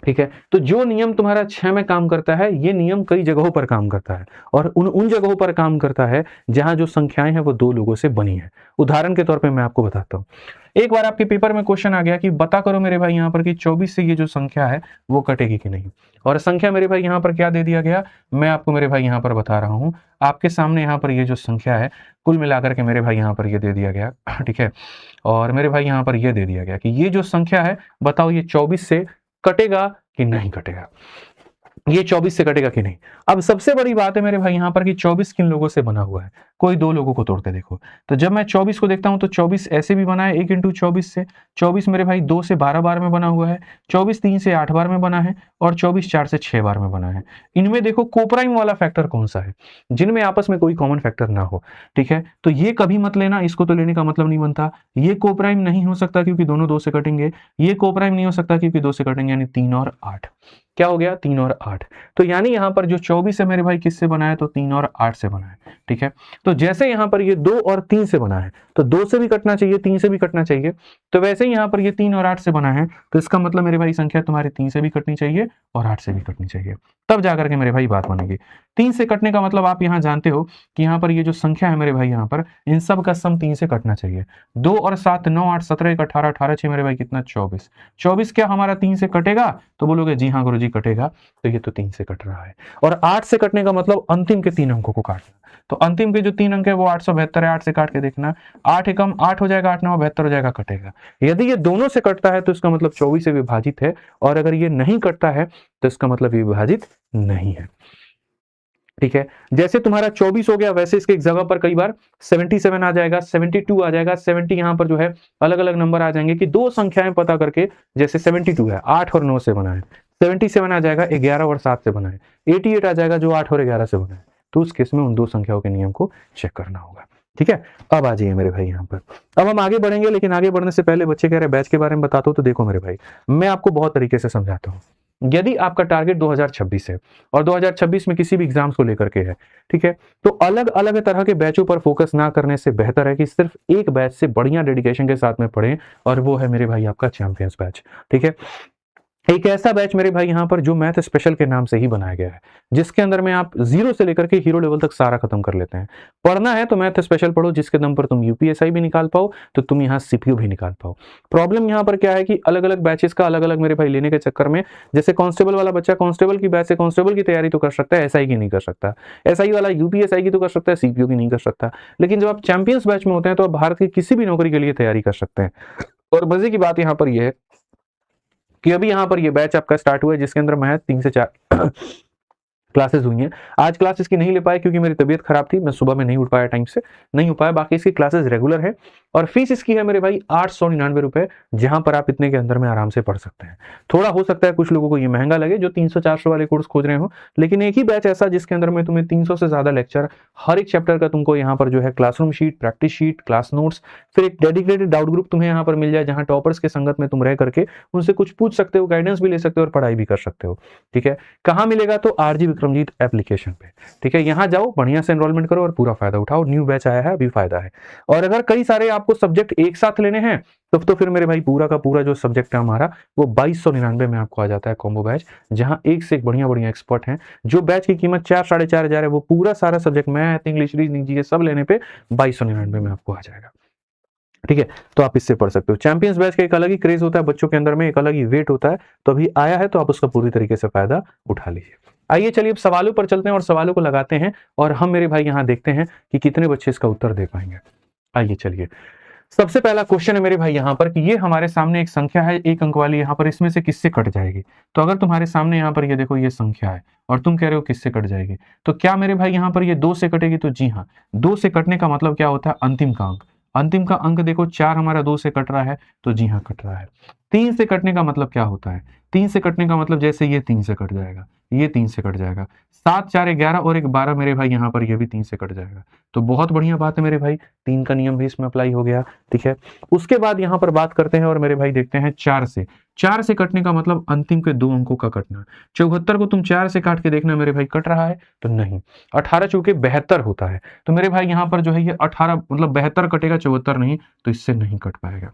ठीक है, तो जो नियम तुम्हारा 6 में काम करता है, ये नियम कई जगहों पर काम करता है और उन जगहों पर काम करता है जहां जो संख्याएं हैं वो 2 लोगों से बनी है। उदाहरण के तौर पे मैं आपको बताता हूं। एक बार आपके पेपर में क्वेश्चन आ गया कि बता करो मेरे भाई यहाँ पर कि 24 से ये जो संख्या है वो कटेगी कि नहीं, और संख्या मेरे भाई यहाँ पर क्या दे दिया गया, मैं आपको मेरे भाई यहाँ पर बता रहा हूँ। आपके सामने यहाँ पर ये जो संख्या है कुल मिलाकर के मेरे भाई यहाँ पर ये दे दिया गया, ठीक है, और मेरे भाई यहाँ पर ये दे दिया गया कि ये जो संख्या है बताओ ये 24 से कटेगा कि नहीं कटेगा, ये 24 से कटेगा कि नहीं। अब सबसे बड़ी बात है मेरे भाई यहाँ पर कि 24 किन लोगों से बना हुआ है, कोई 2 लोगों को तोड़ के देखो। तो जब मैं 24 को देखता हूं तो 24 ऐसे भी बना है 1 इंटू 24 से, 24 मेरे भाई 2 से 12 बार में बना हुआ है, 24 3 से 8 बार में बना है और 24 4 से 6 बार में बना है। इनमें देखो कोप्राइम वाला फैक्टर कौन सा है, जिनमें आपस में कोई कॉमन फैक्टर ना हो, ठीक है। तो ये कभी मत लेना, इसको तो लेने का मतलब नहीं बनता। ये कोप्राइम नहीं हो सकता क्योंकि दोनों 2 से कटेंगे, ये कोप्राइम नहीं हो सकता क्योंकि 2 से कटेंगे, यानी 3 और 8। क्या हो गया, 3 और 8। तो यानी यहाँ पर जो 24 है मेरे भाई किससे बना है, तो 3 और 8 से बना है, ठीक है। तो जैसे यहाँ पर ये 2 और 3 से बना है तो 2 से भी कटना चाहिए, 3 से भी कटना चाहिए, तो वैसे ही यहाँ पर ये 3 और 8 से बना है तो इसका मतलब मेरे भाई संख्या तुम्हारी 3 से भी कटनी चाहिए और 8 से भी कटनी चाहिए, तब जाकर के मेरे भाई बात बनेगी। 3 से कटने का मतलब आप यहाँ जानते हो कि यहाँ पर ये जो संख्या है मेरे भाई यहाँ पर इन सब का सम 3 से कटना चाहिए। 2 और 7 9 8 17 1 18 18 6 मेरे भाई कितना 24, 24 क्या हमारा 3 से कटेगा, तो बोलोगे जी हाँ गुरुजी कटेगा, तो ये तो 3 से कट रहा है। और 8 से कटने का मतलब अंतिम के 3 अंकों को काटना, तो अंतिम के जो 3 अंक है वो 872 है, 8 से काट के देखना, 8 एकम 8 हो जाएगा, 8 9 72 हो जाएगा, कटेगा। यदि ये दोनों से कटता है तो इसका मतलब 24 से विभाजित है, और अगर ये नहीं कटता है तो इसका मतलब ये विभाजित नहीं है, ठीक है। जैसे तुम्हारा 24 हो गया वैसे इसके एक जगह पर कई बार 77 आ जाएगा, 72 आ जाएगा, 70 यहाँ पर जो है अलग अलग नंबर आ जाएंगे कि दो संख्याएं पता करके, जैसे 72 है 8 और 9 से बना है, 77 आ जाएगा 11 और 7 से बना है, 88 आ जाएगा जो 8 और 11 से बना है, तो उस केस में उन दो संख्याओं के नियम को चेक करना होगा, ठीक है। अब आ जाइए मेरे भाई यहाँ पर, अब हम आगे बढ़ेंगे, लेकिन आगे बढ़ने से पहले बच्चे कह रहे हैं बैच के बारे में बताता हूँ, तो देखो मेरे भाई मैं आपको बहुत तरीके से समझाता हूँ। यदि आपका टारगेट 2026 है और 2026 में किसी भी एग्जाम्स को लेकर के है, ठीक है, तो अलग अलग तरह के बैचों पर फोकस ना करने से बेहतर है कि सिर्फ एक बैच से बढ़िया डेडिकेशन के साथ में पढ़ें, और वो है मेरे भाई आपका चैंपियंस बैच, ठीक है। एक ऐसा बैच मेरे भाई यहाँ पर जो मैथ स्पेशल के नाम से ही बनाया गया है, जिसके अंदर में आप जीरो से लेकर के हीरो लेवल तक सारा खत्म कर लेते हैं। पढ़ना है तो मैथ स्पेशल पढ़ो, जिसके दम पर तुम यूपीएसआई भी निकाल पाओ, तो तुम यहाँ सीपीयू भी निकाल पाओ। प्रॉब्लम यहाँ पर क्या है कि अलग अलग बैचेस का अलग अलग मेरे भाई लेने के चक्कर में, जैसे कांस्टेबल वाला बच्चा कांस्टेबल की बैच से कांस्टेबल की तैयारी तो कर सकता है, एसआई की नहीं कर सकता, एसआई वाला यूपीएसआई की तो कर सकता है, सीपीयू की नहीं कर सकता। लेकिन जब आप चैंपियंस बैच में होते हैं तो आप भारत की किसी भी नौकरी के लिए तैयारी कर सकते हैं। और मजे की बात यहाँ पर यह है कि अभी यहाँ पर ये बैच आपका स्टार्ट हुआ है, जिसके अंदर मैं 3 से 4 क्लासेस हुई हैं। आज क्लास इसकी नहीं ले पाए क्योंकि मेरी तबीयत खराब थी, मैं सुबह में नहीं उठ पाया, टाइम से नहीं हो पाया। बाकी इसकी क्लासेस रेगुलर है और फीस इसकी है मेरे भाई 899 रुपए, जहां पर आप इतने के अंदर में आराम से पढ़ सकते हैं। थोड़ा हो सकता है कुछ लोगों को ये महंगा लगे जो 300-400 वाले कोर्स खोज रहे हो, लेकिन एक ही बैच ऐसा जिसके अंदर में तुम्हें 300 से ज्यादा लेक्चर, हर एक चैप्टर का तुमको यहाँ पर जो है classroom sheet, practice sheet, class notes, फिर एक डेडिकेटेड डाउट ग्रुप तुम्हें यहाँ पर मिल जाए, जहां टॉपर्स के संगत में तुम रह करके उनसे कुछ पूछ सकते हो, गाइडेंस भी ले सकते हो और पढ़ाई भी कर सकते हो, ठीक है। कहाँ मिलेगा, तो आरजी विक्रमजीत एप्लीकेशन पे, ठीक है। यहां जाओ, बढ़िया से एनरोलमेंट करो और पूरा फायदा उठाओ। न्यू बैच आया है, अभी फायदा है। और अगर कई सारे आपको सब्जेक्ट एक साथ लेने हैं तो फिर मेरे भाई पूरा का पूरा जो सब्जेक्ट है हमारा वो 2299 में आपको आ जाता है कॉम्बो बैच, जहां एक से एक बढ़िया बढ़िया एक्सपर्ट हैं। जो बैच की कीमत 4-4.5 हजार है, वो पूरा सारा subject math, English, reasoning, GK सब लेने पे 2299 में आपको आ जाएगा, ठीक है। तो आप इससे पढ़ सकते हो। चैंपियंस बैच का एक अलग ही क्रेज होता है, बच्चों के अंदर में एक अलग ही वेट होता है, तो अभी आया है तो आप उसका पूरी तरीके से फायदा उठा लीजिए। आइए चलिए अब सवालों पर चलते हैं और सवालों को लगाते हैं, और हम मेरे भाई यहाँ देखते हैं कि कितने बच्चे इसका उत्तर दे पाएंगे। आइए चलिए, सबसे पहला क्वेश्चन है मेरे भाई यहाँ पर कि ये हमारे सामने एक संख्या है, एक अंक वाली, यहाँ पर इसमें से किससे कट जाएगी। तो अगर तुम्हारे सामने यहाँ पर ये देखो ये संख्या है और तुम कह रहे हो किससे कट जाएगी, तो क्या मेरे भाई यहाँ पर ये 2 से कटेगी, तो जी हाँ, 2 से कटने का मतलब क्या होता है, अंतिम का अंक। अंतिम का अंक देखो 4 हमारा 2 से कट रहा है, तो जी हाँ कट रहा है। 3 से कटने का मतलब क्या होता है, 3 से कटने का मतलब जैसे ये 3 से कट जाएगा, ये 3 से कट जाएगा, 7 4 11 और एक 12 मेरे भाई यहाँ पर ये भी 3 से कट जाएगा। तो बहुत बढ़िया बात है मेरे भाई, 3 का नियम भी इसमें अप्लाई हो गया, ठीक है। उसके बाद यहाँ पर बात करते हैं और मेरे भाई देखते हैं 4 से। 4 से कटने का मतलब अंतिम के 2 अंकों का कटना। 74 को तुम 4 से काट के देखना मेरे भाई कट रहा है, तो नहीं। 18 चूंकि 72 होता है, तो मेरे भाई यहाँ पर जो है ये 18 मतलब 72 कटेगा, 74 नहीं, तो इससे नहीं कट पाएगा।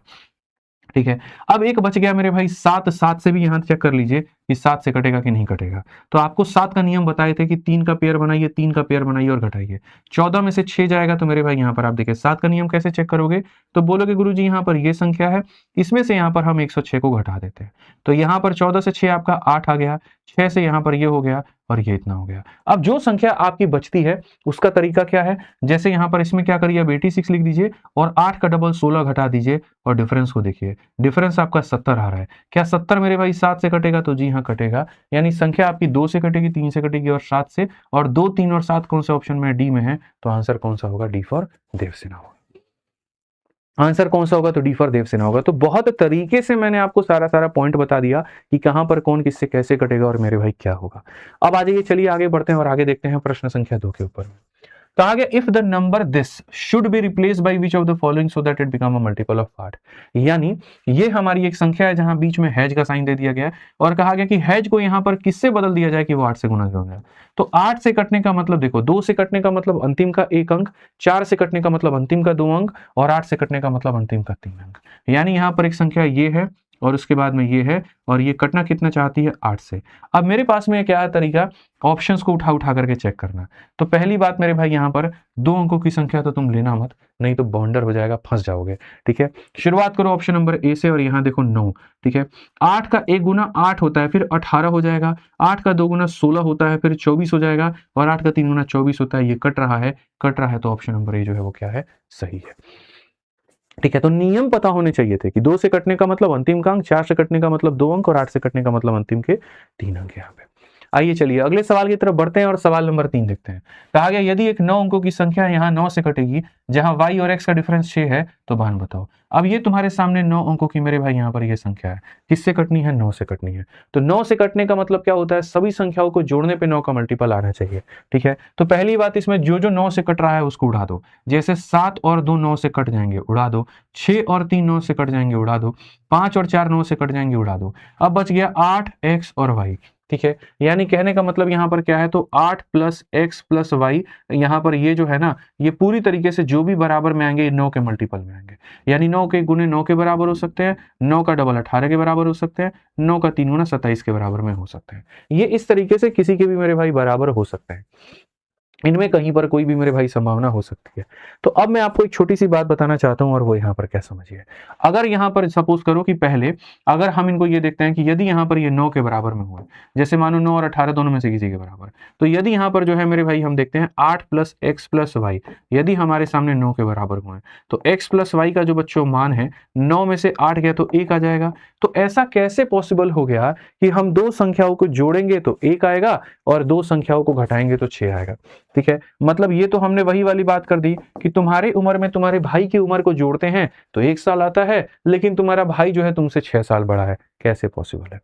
ठीक है। अब एक बच गया मेरे भाई 7, 7 से भी यहाँ चेक कर लीजिए कि 7 से कटेगा कि नहीं कटेगा। तो आपको 7 का नियम बताए थे कि 3 का पेयर बनाइए, 3 का पेयर बनाइए और घटाइए। 14 में से 6 जाएगा तो मेरे भाई यहाँ पर आप देखिए 7 का नियम कैसे चेक करोगे? तो बोलोगे गुरुजी यहाँ पर ये संख्या है, इसमें से यहाँ पर हम 106 को घटा देते हैं। तो यहाँ पर 14 से 6 आपका 8 आ गया, 6 से यहाँ पर ये हो गया और ये इतना हो गया। अब जो संख्या आपकी बचती है उसका तरीका क्या है? जैसे यहाँ पर इसमें क्या करिए, अब 86 लिख दीजिए और 8 का डबल 16 घटा दीजिए और डिफरेंस को देखिए। डिफरेंस आपका 70 आ रहा है। क्या 70 मेरे भाई 7 से कटेगा? तो जी हाँ कटेगा। यानी संख्या आपकी 2 से कटेगी, 3 से कटेगी और 7 से, और 2, 3 और 7 कौन से ऑप्शन में? डी में है। तो आंसर कौन सा होगा? डी फॉर देवसेना होगा। आंसर कौन सा होगा? तो डी फॉर देवसेना होगा। तो बहुत तरीके से मैंने आपको सारा पॉइंट बता दिया कि कहां पर कौन किससे कैसे कटेगा और मेरे भाई क्या होगा। अब आ जाइए, चलिए आगे बढ़ते हैं और आगे देखते हैं प्रश्न संख्या 2 के ऊपर। कहा गया if the number this should be replace by which of the following so that it become a multiple of 8। यानी ये हमारी एक संख्या है जहां बीच में हैज का साइन दे दिया गया है और कहा गया कि हैज को यहां पर किससे बदल दिया जाए कि वो 8 से गुना हो जाए। तो 8 से कटने का मतलब देखो, 2 से कटने का मतलब अंतिम का 1 अंक, 4 से कटने का मतलब अंतिम का 2 अंक और 8 से कटने का मतलब अंतिम का 3 अंक। यानी यहां पर एक संख्या ये है और उसके बाद में ये है और ये कटना कितना चाहती है? 8 से। अब मेरे पास में क्या है तरीका? ऑप्शंस को उठा करके चेक करना। तो पहली बात मेरे भाई यहाँ पर 2 अंकों की संख्या तो तुम लेना मत, नहीं तो बाउंडर हो जाएगा, फंस जाओगे। ठीक है, शुरुआत करो ऑप्शन नंबर ए से और यहाँ देखो 9। ठीक है, 8 का 1 गुना 8 होता है, फिर 18 हो जाएगा। 8 का 2 गुना 16 होता है, फिर 24 हो जाएगा और 8 का 3 गुना 24 होता है। ये कट रहा है तो ऑप्शन नंबर ए जो है वो क्या है? सही है। ठीक है, तो नियम पता होने चाहिए थे कि 2 से कटने का मतलब अंतिम का अंक, 4 से कटने का मतलब 2 अंक और 8 से कटने का मतलब अंतिम के 3 अंक यहाँ पे। आइए चलिए अगले सवाल की तरफ बढ़ते हैं और सवाल नंबर 3 देखते हैं। कहा गया यदि एक 9 अंकों की संख्या यहाँ 9 से कटेगी जहां y और x का डिफरेंस 6 है तो मान बताओ। अब ये तुम्हारे सामने 9 अंकों की मेरे भाई यहाँ पर ये संख्या है, किससे कटनी है? 9 से कटनी है। तो 9 से कटने का मतलब क्या होता है? सभी संख्याओं को जोड़ने पे 9 का मल्टीपल आना चाहिए। ठीक है, तो पहली बात इसमें जो 9 से कट रहा है उसको उड़ा दो। जैसे 7 और 2 9 से कट जाएंगे, उड़ा दो। 6 और 3 9 से कट जाएंगे, उड़ा दो। 5 और 4 9 से कट जाएंगे, उड़ा दो। अब बच गया 8 x और y। ठीक है, यानी कहने का मतलब यहाँ पर क्या है? तो 8 प्लस एक्स प्लस वाई, यहाँ पर ये जो है ना, ये पूरी तरीके से जो भी बराबर में आएंगे 9 के मल्टीपल में आएंगे। यानी 9 के गुने 9 के बराबर हो सकते हैं, 9 का डबल 18 के बराबर हो सकते हैं, 9 का 3 गुना 27 के बराबर में हो सकते हैं। ये इस तरीके से किसी के भी मेरे भाई बराबर हो सकते हैं, इनमें कहीं पर कोई भी मेरे भाई संभावना हो सकती है। तो अब मैं आपको एक छोटी सी बात बताना चाहता हूं और वो यहाँ पर क्या समझिए। अगर यहाँ पर सपोज करो कि पहले अगर हम इनको ये देखते हैं कि यदि यहाँ पर ये 9 के बराबर में हुआ, जैसे मानो 9 और 18 दोनों में से किसी के बराबर, तो यदि यहाँ पर जो है मेरे भाई हम देखते हैं 8 प्लस एक्स प्लस वाई, यदि हमारे सामने 9 के बराबर हुए तो एक्स प्लस वाई का जो बच्चों मान है 9 में से 8 गया तो 1 आ जाएगा। तो ऐसा कैसे पॉसिबल हो गया कि हम दो संख्याओं को जोड़ेंगे तो 1 आएगा और दो संख्याओं को घटाएंगे तो 6 आएगा। ठीक है, मतलब ये तो हमने वही वाली बात कर दी कि तुम्हारी उम्र में तुम्हारे भाई की उम्र को जोड़ते हैं तो 1 साल आता है, लेकिन तुम्हारा भाई जो है तुमसे 6 साल बड़ा है। कैसे पॉसिबल है?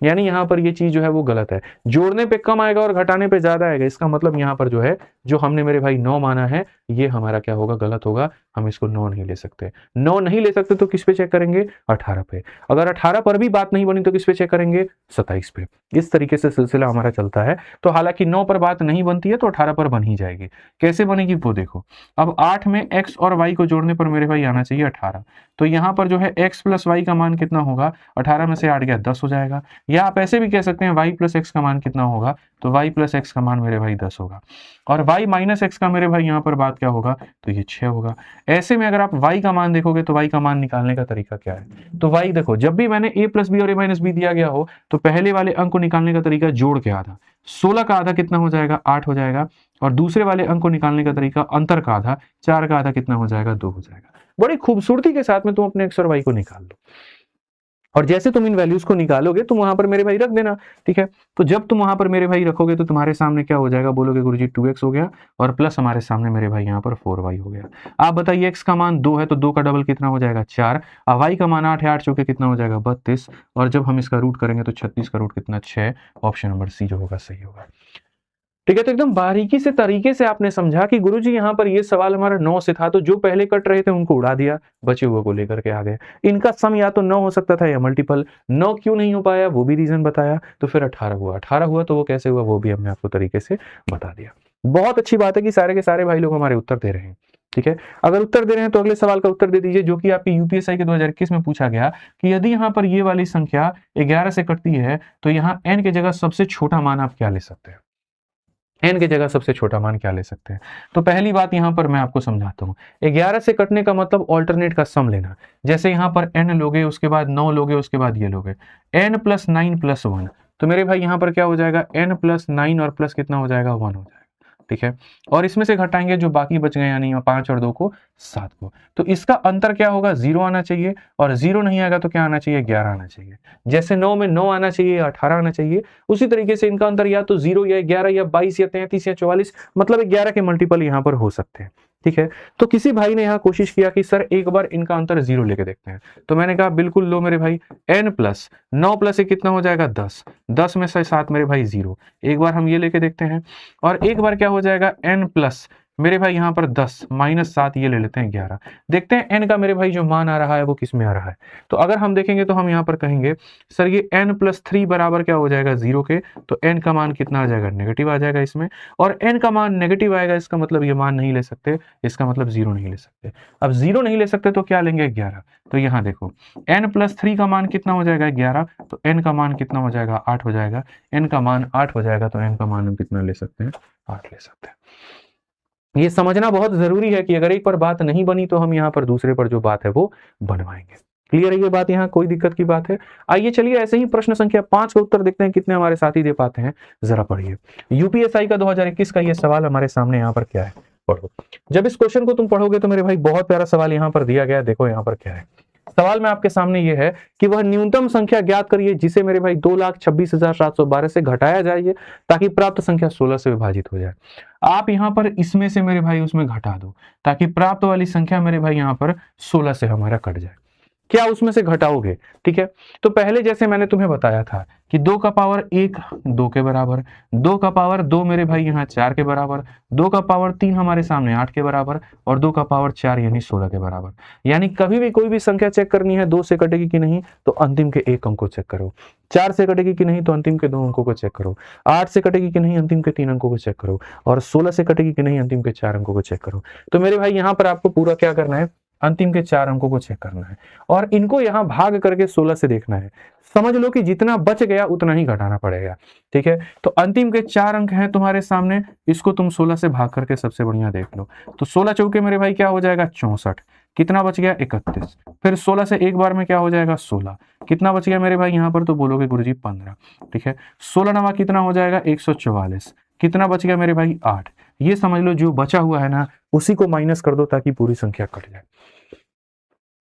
यानी यहां पर ये चीज जो है वो गलत है। जोड़ने पे कम आएगा और घटाने पे ज्यादा आएगा, इसका मतलब यहां पर जो है जो हमने मेरे भाई 9 माना है ये हमारा क्या होगा? गलत होगा। हम इसको 9 नहीं ले सकते। 9 नहीं ले सकते तो किस पे चेक करेंगे? 18 पे। अगर 18 पर भी बात नहीं बनी तो किस पे चेक करेंगे? 27 पे। इस तरीके से सिलसिला हमारा चलता है। तो हालांकि 9 पर बात नहीं बनती है तो 18 पर बन ही जाएगी। कैसे बनेगी वो देखो। अब 8 में x और y को जोड़ने पर मेरे भाई आना चाहिए 18। तो यहां पर जो है x प्लस वाई का मान कितना होगा? 18 में से 8 गया 10 हो जाएगा। या आप ऐसे भी कह सकते हैं y प्लस एक्स का मान कितना होगा? तो y प्लस एक्स का मान मेरे भाई 10 होगा और y माइनस एक्स का मेरे भाई यहाँ पर बात क्या होगा? तो ये 6 होगा। ऐसे में अगर आप y का मान देखोगे तो y का मान निकालने का तरीका क्या है? तो y देखो, जब भी मैंने a प्लस बी और a माइनस बी दिया गया हो तो पहले वाले अंक को निकालने का तरीका जोड़ के आधा। 16 का आधा कितना हो जाएगा? 8 हो जाएगा। और दूसरे वाले अंक को निकालने का तरीका अंतर का आधा, 4 का आधा कितना हो जाएगा? 2 हो जाएगा। बड़ी खूबसूरती के साथ में तुम अपने x और y को निकाल लो और जैसे तुम इन वैल्यूज को निकालोगे तुम वहां पर मेरे भाई रख देना। ठीक है, तो जब तुम वहां पर मेरे भाई रखोगे तो तुम्हारे सामने क्या हो जाएगा? बोलोगे गुरुजी 2x हो गया और प्लस हमारे सामने मेरे भाई यहाँ पर 4y हो गया। आप बताइए x का मान 2 है तो 2 का डबल कितना हो जाएगा? 4। और y का मान 8 है, 8 चौके कितना हो जाएगा? 32। और जब हम इसका रूट करेंगे तो 36 का रूट कितना? 6। ऑप्शन नंबर सी जो होगा सही होगा। ठीक है, तो एकदम बारीकी से तरीके से आपने समझा कि गुरुजी यहाँ पर ये सवाल हमारा 9 से था तो जो पहले कट रहे थे उनको उड़ा दिया, बचे हुए को लेकर के आ गए। इनका सम या तो 9 हो सकता था या मल्टीपल। 9 क्यों नहीं हो पाया वो भी रीजन बताया। तो फिर 18 हुआ। 18 हुआ तो वो कैसे हुआ वो भी हमने आपको तरीके से बता दिया। बहुत अच्छी बात है कि सारे के सारे भाई लोग हमारे उत्तर दे रहे हैं। ठीक है, अगर उत्तर दे रहे हैं तो अगले सवाल का उत्तर दे दीजिए, जो कि आपकी यूपीएसआई के 2021 में पूछा गया कि यदि यहाँ पर ये वाली संख्या 11 से कटती है तो यहाँ n की जगह सबसे छोटा मान आप क्या ले सकते हैं, n की जगह सबसे छोटा मान क्या ले सकते हैं। तो पहली बात यहाँ पर मैं आपको समझाता हूँ, 11 से कटने का मतलब ऑल्टरनेट का सम लेना। जैसे यहाँ पर n लोगे, उसके बाद 9 लोगे, उसके बाद ये लोगे, n + 9 + 1, तो मेरे भाई यहाँ पर क्या हो जाएगा, n + 9 और प्लस कितना हो जाएगा, 1 हो जाएगा। ठीक है, और इसमें से घटाएंगे जो बाकी बच गए, यानी 5 और 2 को 7 को, तो इसका अंतर क्या होगा, 0 आना चाहिए, और 0 नहीं आएगा तो क्या आना चाहिए, 11 आना चाहिए। जैसे 9 में 9 आना चाहिए, 18 आना चाहिए, उसी तरीके से इनका अंतर या तो 0 या 11 या 22 या 33 या 44, मतलब 11 के मल्टीपल यहाँ पर हो सकते हैं। ठीक है, तो किसी भाई ने यहाँ कोशिश किया कि सर एक बार इनका अंतर 0 लेके देखते हैं, तो मैंने कहा बिल्कुल लो मेरे भाई, n + 9 + 1 कितना हो जाएगा, 10, 10 में से 7 मेरे भाई 0, एक बार हम ये लेके देखते हैं, और एक बार क्या हो जाएगा, n + मेरे भाई यहाँ पर 10 - 7 ये ले लेते हैं 11, देखते हैं n का मेरे भाई जो मान आ रहा है वो किस में आ रहा है। तो अगर हम देखेंगे तो हम यहाँ पर कहेंगे सर ये n + 3 बराबर क्या हो जाएगा, 0 के, तो n का मान कितना आ जाएगा, नेगेटिव आ जाएगा इसमें, और n का मान नेगेटिव आएगा, इसका मतलब ये मान नहीं ले सकते, इसका मतलब 0 नहीं ले सकते। अब 0 नहीं ले सकते तो क्या लेंगे, 11, तो यहाँ देखो n + 3 का मान कितना हो जाएगा, 11, तो n का मान कितना हो जाएगा, 8 हो जाएगा, n का मान 8 हो जाएगा, तो n का मान हम कितना ले सकते हैं, 8 ले सकते हैं। ये समझना बहुत जरूरी है कि अगर एक पर बात नहीं बनी तो हम यहाँ पर दूसरे पर जो बात है वो बनवाएंगे। क्लियर है ये बात, यहाँ कोई दिक्कत की बात है। आइए चलिए ऐसे ही प्रश्न संख्या 5 का उत्तर देखते हैं, कितने हमारे साथी दे पाते हैं, जरा पढ़िए। यूपीएसआई का 2021 का ये सवाल हमारे सामने यहाँ पर क्या है, पढ़ो। जब इस क्वेश्चन को तुम पढ़ोगे तो मेरे भाई बहुत प्यारा सवाल यहाँ पर दिया गया है, देखो यहाँ पर क्या है। सवाल में आपके सामने ये है कि वह न्यूनतम संख्या ज्ञात करिए जिसे मेरे भाई 2,26,712 से घटाया जाए ताकि प्राप्त संख्या 16 से विभाजित हो जाए। आप यहां पर इसमें से मेरे भाई उसमें घटा दो ताकि प्राप्त वाली संख्या मेरे भाई यहां पर 16 से हमारा कट जाए। क्या उसमें से घटाओगे, ठीक है। तो पहले जैसे मैंने तुम्हें बताया था कि 2 का पावर 1 2 के बराबर, 2 का पावर 2 मेरे भाई यहाँ 4 के बराबर, 2 का पावर 3 हमारे सामने 8 के बराबर, और 2 का पावर 4 यानी 16 के बराबर। यानी कभी भी कोई भी संख्या चेक करनी है, 2 से कटेगी कि नहीं तो अंतिम के 1 अंक को चेक करो, 4 से कटेगी कि नहीं तो अंतिम के 2 अंकों को चेक करो, 8 से कटेगी कि नहीं अंतिम के 3 अंकों को चेक करो, और 16 से कटेगी कि नहीं अंतिम के 4 अंकों को चेक करो। तो मेरे भाई यहाँ पर आपको पूरा क्या करना है, अंतिम के 4 अंकों को चेक करना है, और इनको यहां भाग करके 16 से देखना है। समझ लो कि जितना बच गया उतना ही घटाना पड़ेगा, ठीक है। तो अंतिम के 4 अंक हैं तुम्हारे सामने, इसको तुम 16 से भाग करके सबसे बढ़िया देख लो। तो 16 चौके मेरे भाई क्या हो जाएगा, 64, कितना बच गया 31, फिर 16 से एक बार में क्या हो जाएगा 16, कितना बच गया मेरे भाई यहाँ पर, तो बोलोगे गुरुजी 15, ठीक है। 16 नवा कितना हो जाएगा 144, कितना बच गया मेरे भाई 8। ये समझ लो जो बचा हुआ है ना उसी को माइनस कर दो ताकि पूरी संख्या कट जाए,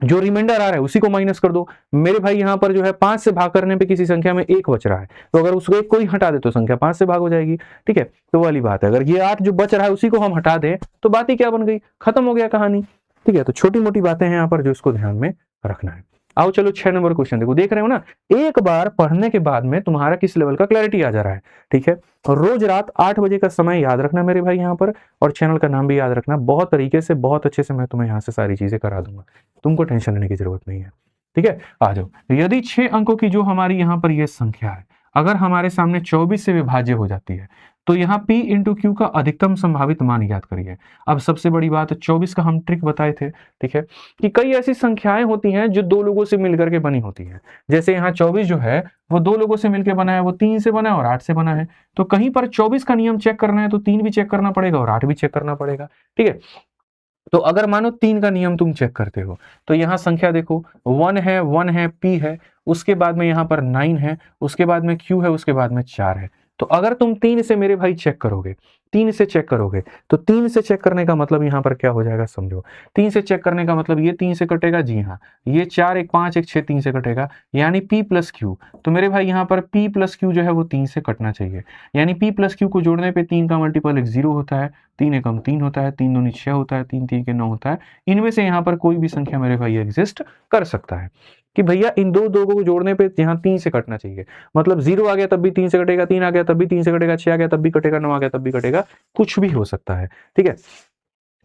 जो रिमाइंडर आ रहा है उसी को माइनस कर दो। मेरे भाई यहाँ पर जो है 5 से भाग करने पे किसी संख्या में 1 बच रहा है, तो अगर उसको 1 को ही हटा दे तो संख्या 5 से भाग हो जाएगी, ठीक है। तो वाली बात है, अगर ये 8 जो बच रहा है उसी को हम हटा दें तो बात ही क्या बन गई, खत्म हो गया कहानी, ठीक है। तो छोटी मोटी बातें हैं यहाँ पर जो इसको ध्यान में रखना है। आओ चलो 6 नंबर क्वेश्चन देखो, देख रहे हो ना, एक बार पढ़ने के बाद में तुम्हारा किस लेवल का क्लैरिटी आ जा रहा है, ठीक है। और रोज रात 8 बजे का समय याद रखना मेरे भाई यहाँ पर, और चैनल का नाम भी याद रखना। बहुत तरीके से बहुत अच्छे से मैं तुम्हें यहाँ से सारी चीजें करा दूंगा, तुमको टेंशन लेने की जरूरत नहीं है, ठीक है। आ जाओ, यदि 6 अंकों की जो हमारी यहाँ पर ये संख्या है अगर हमारे सामने 24 से विभाज्य हो जाती है तो यहाँ P इंटू क्यू का अधिकतम संभावित मान याद करिए। अब सबसे बड़ी बात 24 का हम ट्रिक बताए थे, ठीक है, कि कई ऐसी संख्याएं होती हैं जो 2 लोगों से मिलकर के बनी होती हैं। जैसे यहाँ 24 जो है वो 2 लोगों से मिलकर बना है, वो 3 से बना है और 8 से बना है। तो कहीं पर 24 का नियम चेक करना है तो 3 भी चेक करना पड़ेगा और 8 भी चेक करना पड़ेगा, ठीक है। तो अगर मानो 3 का नियम तुम चेक करते हो तो यहाँ संख्या देखो 1 है, P है, उसके बाद में यहाँ पर 9 है, उसके बाद में Q है, उसके बाद में 4 है। तो अगर तुम 3 से मेरे भाई चेक करोगे, 3 से चेक करोगे तो 3 से चेक करने का मतलब यहाँ पर क्या हो जाएगा समझो, 3 से चेक करने का मतलब ये 3 से कटेगा, जी हाँ, ये 4 1 5 1 6 3 से कटेगा, यानी P + Q। तो मेरे भाई यहाँ पर P + Q जो है वो 3 से कटना चाहिए, यानी P + Q को जोड़ने पे 3 का मल्टीपल 1 0 होता है, 3 एकम 3 होता है, 3 दूनी 6 होता है, 3 3 के 9 होता है। इनमें से यहाँ पर कोई भी संख्या मेरे भाई एग्जिस्ट कर सकता है कि भैया इन दो को जोड़ने पे यहाँ 3 से कटना चाहिए, मतलब 0 आ गया तब भी 3 से कटेगा, 3 आ गया तब भी 3 से कटेगा, 6 आ गया तब भी कटेगा, 9 आ गया तब भी कटेगा, कुछ भी हो सकता है, ठीक है।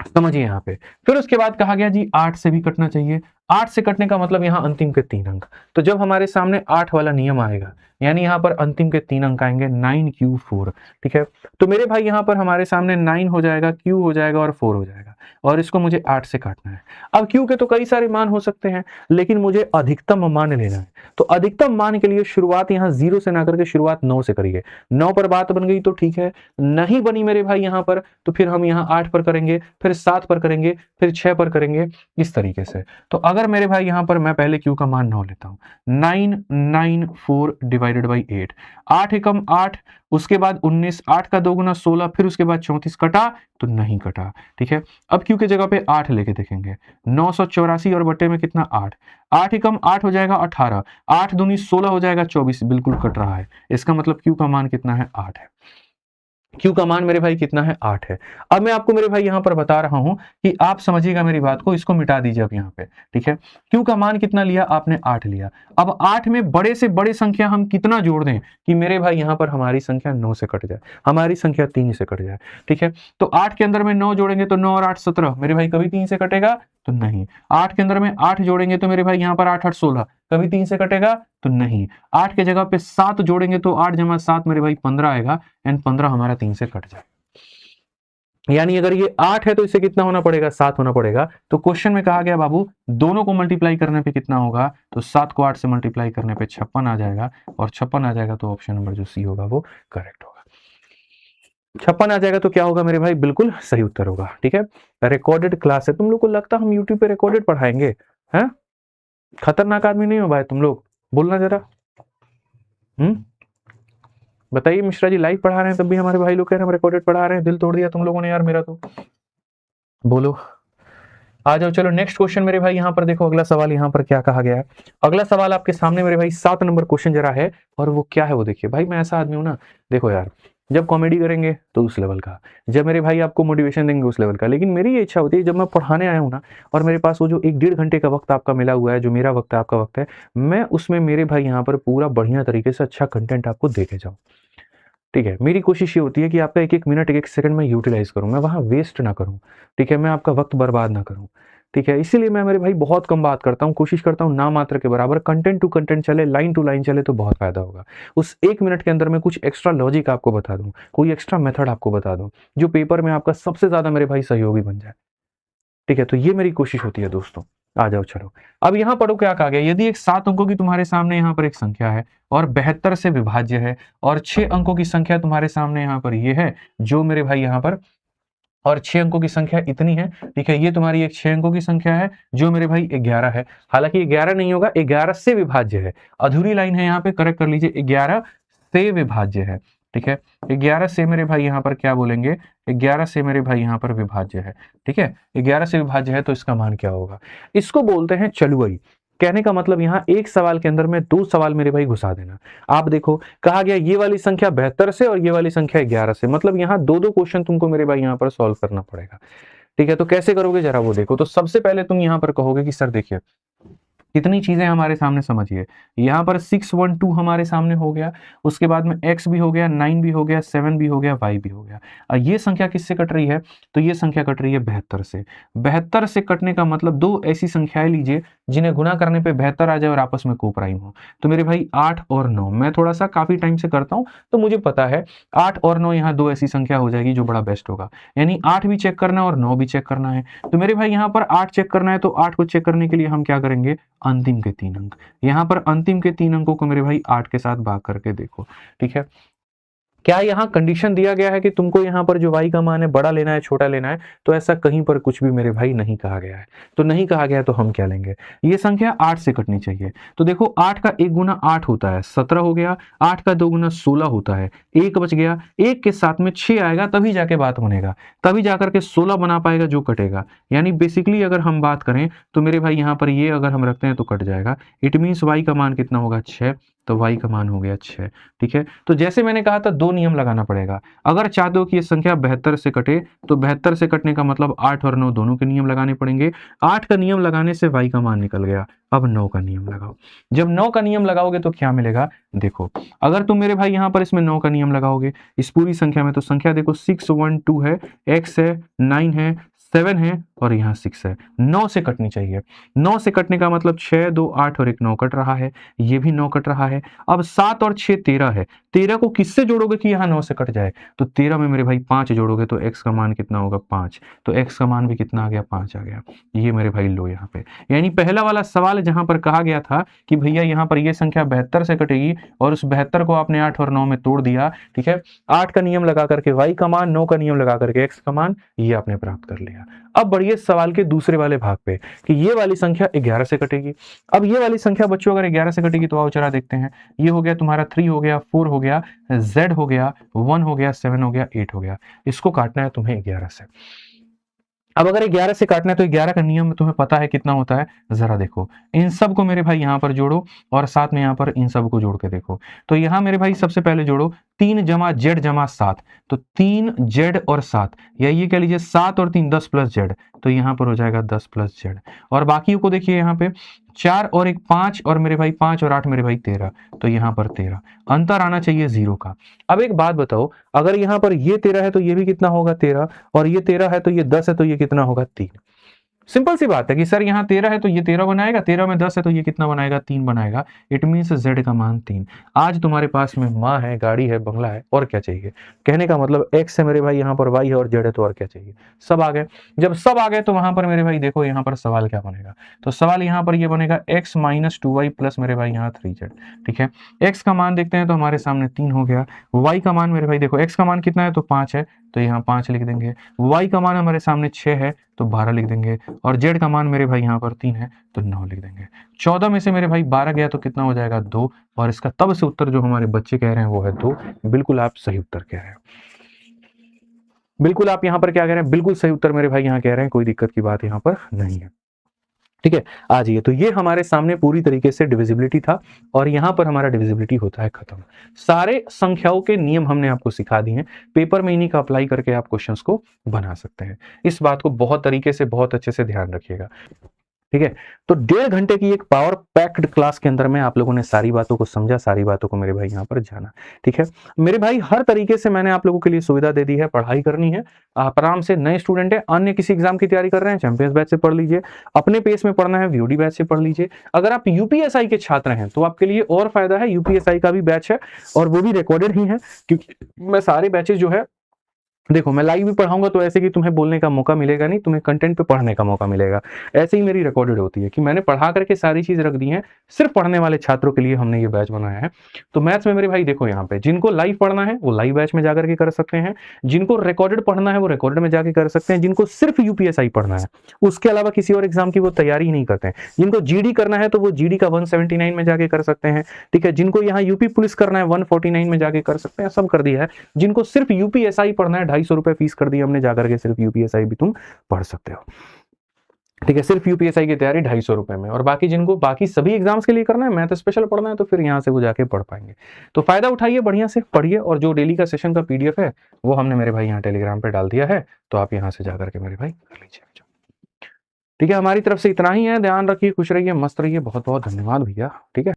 समझिए यहाँ पे। फिर उसके बाद कहा गया जी 8 से भी कटना चाहिए, 8 से कटने का मतलब यहाँ अंतिम के 3 अंक। तो जब हमारे सामने 8 वाला नियम आएगा, यानी यहाँ पर अंतिम के 3 अंक आएंगे 9Q4, ठीक है। तो मेरे भाई यहाँ पर हमारे सामने 9 हो जाएगा, Q हो जाएगा और 4 हो जाएगा, और इसको मुझे 8 से काटना है। अब Q के तो कई सारे मान हो सकते हैं, लेकिन मुझे अधिकतम मान लेना है। तो अधिकतम मान के लिए शुरुआत यहाँ 0 से ना करके शुरुआत 9 से करिए। 9 पर बात बन गई तो ठीक है, नहीं बनी मेरे भाई यहाँ पर, तो फिर हम यहाँ 8 पर करेंगे, फिर 7 पर करेंगे, फिर 6 पर करेंगे, इस तरीके से। तो अगर मेरे भाई यहाँ पर मैं पहले Q का मान 9 लेता हूँ, 994 डिवाइडेड बाई 8, 8 एकम 8, उसके बाद 19, 8 का 2 गुना 16, फिर उसके बाद 34, कटा तो नहीं कटा, ठीक है। अब Q की जगह पे 8 लेके देखेंगे, 984 और बटे में कितना 8, 8 एकम 8 हो जाएगा 18, 8 दूनी 16 हो जाएगा 24, बिल्कुल कट रहा है। इसका मतलब Q का मान कितना है, 8 है। Q का मान मेरे भाई कितना है, 8 है। अब मैं आपको मेरे भाई यहां पर बता रहा हूं कि आप समझिएगा मेरी बात को, इसको मिटा दीजिए अब यहां पे, ठीक है। Q का मान कितना लिया आपने, 8 लिया। अब 8 में बड़े से बड़े संख्या हम कितना जोड़ दें कि मेरे भाई यहां पर हमारी संख्या 9 से कट जाए, हमारी संख्या 3 से कट जाए, ठीक है। तो 8 के अंदर में 9 जोड़ेंगे तो 9 और 8 17, मेरे भाई कभी 3 से कटेगा तो नहीं। 8 के अंदर में 8 जोड़ेंगे तो मेरे भाई यहां पर 8 8 16, कभी 3 से कटेगा तो नहीं। 8 के जगह पे 7 जोड़ेंगे तो 8 जमा 7 मेरे भाई 15 आएगा, एंड 15 हमारा 3 से कट जाए। यानी अगर ये 8 है तो इसे कितना होना पड़ेगा, 7 होना पड़ेगा। तो क्वेश्चन में कहा गया बाबू दोनों को मल्टीप्लाई करने पे कितना होगा, तो 7 को 8 से मल्टीप्लाई करने पे 56 आ जाएगा, और 56 आ जाएगा तो ऑप्शन नंबर जो सी होगा वो करेक्ट होगा। 56 आ जाएगा तो क्या होगा मेरे भाई, बिल्कुल सही उत्तर होगा, ठीक है। रिकॉर्डेड क्लास है, तुम लोग को लगता हम यूट्यूब पे रिकॉर्डेड पढ़ाएंगे, हैं? खतरनाक आदमी नहीं हो भाई तुम लोग, बोलना जरा। बताइए मिश्रा जी, लाइव पढ़ा रहे हैं तब भी हमारे भाई लोग कह रहे हैं हम रिकॉर्डेड पढ़ा रहे हैं, दिल तोड़ दिया तुम लोगों ने यार मेरा तो। बोलो, आ जाओ। चलो नेक्स्ट क्वेश्चन मेरे भाई, यहाँ पर देखो अगला सवाल यहाँ पर क्या कहा गया है। अगला सवाल आपके सामने मेरे भाई 7 नंबर क्वेश्चन जरा है, और वो क्या है वो देखिए। भाई मैं ऐसा आदमी हूं ना, देखो यार, जब कॉमेडी करेंगे तो उस लेवल का, जब मेरे भाई आपको मोटिवेशन देंगे उस लेवल का, लेकिन मेरी ये इच्छा होती है जब मैं पढ़ाने आया हूं ना, और मेरे पास वो जो 1-1.5 घंटे का वक्त आपका मिला हुआ है, जो मेरा वक्त है आपका वक्त है, मैं उसमें मेरे भाई यहाँ पर पूरा बढ़िया तरीके से अच्छा कंटेंट आपको देके जाऊँ, ठीक है। मेरी कोशिश ये होती है कि आपका एक एक मिनट, एक एक सेकंड में यूटिलाइज करूं, मैं वहां वेस्ट ना करूं, ठीक है। मैं आपका वक्त बर्बाद ना करूं, ठीक है। इसीलिए मैं मेरे भाई बहुत कम बात करता हूं, कोशिश करता हूं ना मात्र के बराबर, कंटेंट टू कंटेंट चले, लाइन टू लाइन चले तो बहुत फायदा होगा। उस 1 मिनट के अंदर में कुछ एक्स्ट्रा लॉजिक आपको बता दूं, कोई एक्स्ट्रा मेथड आपको बता दूं, जो पेपर में आपका सबसे ज्यादा मेरे भाई सहयोगी बन जाए, ठीक है। तो ये मेरी कोशिश होती है दोस्तों। आ जाओ चलो, अब यहां पढ़ो क्या कहा गया। यदि एक 7 अंकों की तुम्हारे सामने यहां पर एक संख्या है और 72 से विभाज्य है, और 6 अंकों की संख्या तुम्हारे सामने यहां पर ये है, जो मेरे भाई यहां पर, और 6 अंकों की संख्या इतनी है, ठीक है। ये तुम्हारी एक 6 अंकों की संख्या है जो मेरे भाई 11 है, हालांकि 11 नहीं होगा, 11 से विभाज्य है, अधूरी लाइन है यहाँ पे, करेक्ट कर लीजिए, 11 से विभाज्य है, ठीक है। 11 से मेरे भाई यहाँ पर क्या बोलेंगे, 11 से मेरे भाई यहाँ पर विभाज्य है, ठीक है। 11 से विभाज्य है तो इसका मान क्या होगा, इसको बोलते हैं चलुवई। कहने का मतलब यहाँ एक सवाल के अंदर में 2 सवाल मेरे भाई घुसा देना। आप देखो कहा गया ये वाली संख्या 72 से और ये वाली संख्या 11 से, मतलब यहाँ 2-2 क्वेश्चन तुमको मेरे भाई यहाँ पर सॉल्व करना पड़ेगा, ठीक है। तो कैसे करोगे जरा वो देखो। तो सबसे पहले तुम यहाँ पर कहोगे कि सर देखिए कितनी चीजें हमारे सामने समझिए, यहाँ पर 612 हमारे सामने हो गया, उसके बाद में x भी हो गया, 9 भी हो गया, 7 भी हो गया, y भी हो गया। ये संख्या किससे कट रही है, तो ये संख्या कट रही है 72 से। 72 से कटने का मतलब 2 ऐसी संख्याएं लीजिए जिन्हें गुना करने पे 72 आ जाए और आपस में कोप्राइम हो। तो मेरे भाई 8 और 9, मैं थोड़ा सा काफी टाइम से करता हूँ तो मुझे पता है 8 और 9 यहाँ 2 ऐसी संख्या हो जाएगी जो बड़ा बेस्ट होगा, यानी 8 भी चेक करना है और 9 भी चेक करना है। तो मेरे भाई यहाँ पर 8 चेक करना है, तो 8 को चेक करने के लिए हम क्या करेंगे, अंतिम के 3 अंक, यहां पर अंतिम के 3 अंकों को मेरे भाई 8 के साथ भाग करके देखो, ठीक है। क्या यहाँ कंडीशन दिया गया है कि तुमको यहाँ पर जो y का मान है बड़ा लेना है छोटा लेना है, तो ऐसा कहीं पर कुछ भी मेरे भाई नहीं कहा गया है। तो नहीं कहा गया तो हम क्या लेंगे, ये संख्या 8 से कटनी चाहिए। तो देखो 8 का 1 गुना 8 होता है 17 हो गया, 8 का 2 गुना 16 होता है, 1 बच गया, 1 के साथ में 6 आएगा तभी जाके बात बनेगा, तभी जाकर के 16 बना पाएगा जो कटेगा। यानी बेसिकली अगर हम बात करें तो मेरे भाई यहाँ पर ये अगर हम रखते हैं तो कट जाएगा। इट मीन्स y का मान कितना होगा, 6, तो y का मान हो गया 6, ठीक है। तो जैसे मैंने कहा था 2 नियम लगाना पड़ेगा। अगर चाहते हो कि ये संख्या 72 से कटे तो 72 से कटने का मतलब 8 और 9 दोनों के नियम लगाने पड़ेंगे। 8 का नियम लगाने से y का मान निकल गया, अब 9 का नियम लगाओ। जब 9 का नियम लगाओगे तो क्या मिलेगा, देखो अगर तुम मेरे भाई यहाँ पर इसमें 9 का नियम लगाओगे इस पूरी संख्या में, तो संख्या देखो 612 है, x है, 9 है, 7 है और यहाँ 6 है, 9 से कटनी चाहिए। 9 से कटने का मतलब 6 2 8 और एक 9 कट रहा है, ये भी 9 कट रहा है। अब 7 और 6 13 है, 13 को किससे जोड़ोगे कि यहाँ 9 से कट जाए, तो 13 में मेरे भाई 5 जोड़ोगे तो x का मान कितना होगा 5, तो x का मान भी कितना आ गया 5 आ गया। ये मेरे भाई लो यहाँ पे, यानी पहला वाला सवाल जहां पर कहा गया था कि भैया यहाँ पर ये संख्या 72 से कटेगी और उस 72 को आपने 8 और 9 में तोड़ दिया, ठीक है, 8 का नियम लगा करके y का मान, 9 का नियम लगा करके x का मान, ये आपने प्राप्त कर लिया। अब बढ़िए सवाल के दूसरे वाले भाग पे कि ये वाली संख्या 11 से कटेगी। अब ये वाली संख्या बच्चों अगर 11 से कटेगी तो आओ चला देखते हैं। ये हो गया तुम्हारा 3 हो गया, 4 हो गया, z हो गया, 1 हो गया, 7 हो गया, 8 हो गया। इसको काटना है तुम्हें 11 से। अब अगर 11 से काटना है तो 11 का नियम तुम्हें पता है कितना होता है, जरा देखो इन सब को मेरे भाई यहाँ पर जोड़ो और साथ में यहाँ पर इन सब को जोड़ के देखो। तो यहाँ मेरे भाई सबसे पहले जोड़ो 3 जमा जेड जमा 7, तो 3 जेड और 7, या ये कह लीजिए 7 और 3 10 प्लस जेड, तो यहाँ पर हो जाएगा 10 प्लस जेड। और बाकी को देखिए यहाँ पे 4 और एक 5 और मेरे भाई 5 और 8 मेरे भाई 13, तो यहाँ पर 13, अंतर आना चाहिए 0 का। अब एक बात बताओ, अगर यहाँ पर ये 13 है तो ये भी कितना होगा 13, और ये 13 है तो ये 10 है तो ये कितना होगा 3। सिंपल सी बात है कि सर यहाँ 13 है तो ये 13 बनाएगा, 13 में 10 है तो ये कितना बनाएगा 3 बनाएगा। इट मीन्स z का मान 3। आज तुम्हारे पास में माँ है, गाड़ी है, बंगला है, और क्या चाहिए। कहने का मतलब x है मेरे भाई, यहाँ पर y है और z है, तो और क्या चाहिए, सब आ गए। जब सब आ गए तो वहां पर मेरे भाई देखो यहाँ पर सवाल क्या बनेगा, तो सवाल यहाँ पर ये बनेगा x माइनस 2y प्लस मेरे भाई यहाँ 3z। ठीक है, x का मान देखते हैं तो हमारे सामने 3 हो गया, y का मान मेरे भाई देखो x का मान कितना है तो 5 है, तो यहाँ 5 लिख देंगे, y का मान हमारे सामने 6 है तो 12 लिख देंगे, और z का मान मेरे भाई यहाँ पर 3 है तो 9 लिख देंगे। 14 में से मेरे भाई 12 गया तो कितना हो जाएगा 2, और इसका तब से उत्तर जो हमारे बच्चे कह रहे हैं वो है 2। बिल्कुल आप सही उत्तर कह रहे हैं, बिल्कुल आप यहाँ पर क्या कह रहे हैं, बिल्कुल सही उत्तर मेरे भाई यहाँ कह रहे हैं, कोई दिक्कत की बात यहाँ पर नहीं है। ठीक है, आ जाइए। तो ये हमारे सामने पूरी तरीके से डिविजिबिलिटी था, और यहां पर हमारा डिविजिबिलिटी होता है खत्म। सारे संख्याओं के नियम हमने आपको सिखा दिए हैं, पेपर में इन्हीं का अप्लाई करके आप क्वेश्चंस को बना सकते हैं। इस बात को बहुत तरीके से, बहुत अच्छे से ध्यान रखिएगा। ठीक है, तो 1.5 घंटे की एक पावर पैक्ड क्लास के अंदर में आप लोगों ने सारी बातों को समझा, सारी बातों को मेरे भाई यहाँ पर जाना। ठीक है मेरे भाई, हर तरीके से मैंने आप लोगों के लिए सुविधा दे दी है। पढ़ाई करनी है आप आराम से, नए स्टूडेंट है, अन्य किसी एग्जाम की तैयारी कर रहे हैं, चैंपियंस बैच से पढ़ लीजिए। अपने पेस में पढ़ना है, वीओडी बैच से पढ़ लीजिए। अगर आप यूपीएसआई के छात्र हैं तो आपके लिए और फायदा है, यूपीएसआई का भी बैच है और वो भी रिकॉर्डेड ही है, क्योंकि मैं सारे बैचेस जो है, देखो मैं लाइव भी पढ़ाऊंगा तो ऐसे कि तुम्हें बोलने का मौका मिलेगा नहीं, तुम्हें कंटेंट पे पढ़ने का मौका मिलेगा। ऐसे ही मेरी रिकॉर्डेड होती है कि मैंने पढ़ा करके सारी चीज रख दी है, सिर्फ पढ़ने वाले छात्रों के लिए हमने ये बैच बनाया है। तो मैथ्स में मेरे भाई देखो यहाँ पे, जिनको लाइव पढ़ना है वो लाइव बैच में जाकर के कर सकते हैं, जिनको रिकॉर्डेड पढ़ना है वो रिकॉर्डेड में जाके कर सकते हैं, जिनको सिर्फ यूपीएसआई पढ़ना है, उसके अलावा किसी और एग्जाम की वो तैयारी ही नहीं करते हैं, जिनको जीडी करना है तो वो जीडी का 179 में जाके कर सकते हैं। ठीक है, जिनको यहाँ यूपी पुलिस करना है 149 में जाके कर सकते हैं, सब कर दिया है। जिनको सिर्फ यूपीएसआई पढ़ना है 250 रुपए फीस कर दी हमने, जाकर के सिर्फ यूपीएसआई भी तुम पढ़ सकते हो। ठीक है, सिर्फ यूपीएसआई की तैयारी 250 रुपए में। और बाकी जिनको बाकी सभी एग्जाम्स के लिए करना है, मैथ स्पेशल पढ़ना है, तो फिर यहाँ से वो जाके पढ़ पाएंगे। तो फायदा उठाइए, बढ़िया से पढ़िए, और जो डेली का सेशन का पीडीएफ है वो हमने मेरे भाई यहाँ टेलीग्राम पे डाल दिया है, तो आप यहाँ से जाकर के मेरे भाई कर लीजिए। ठीक है, हमारी तरफ से इतना ही है। ध्यान रखिए, खुश रहिए, मस्त रहिए। बहुत बहुत धन्यवाद भैया। ठीक है।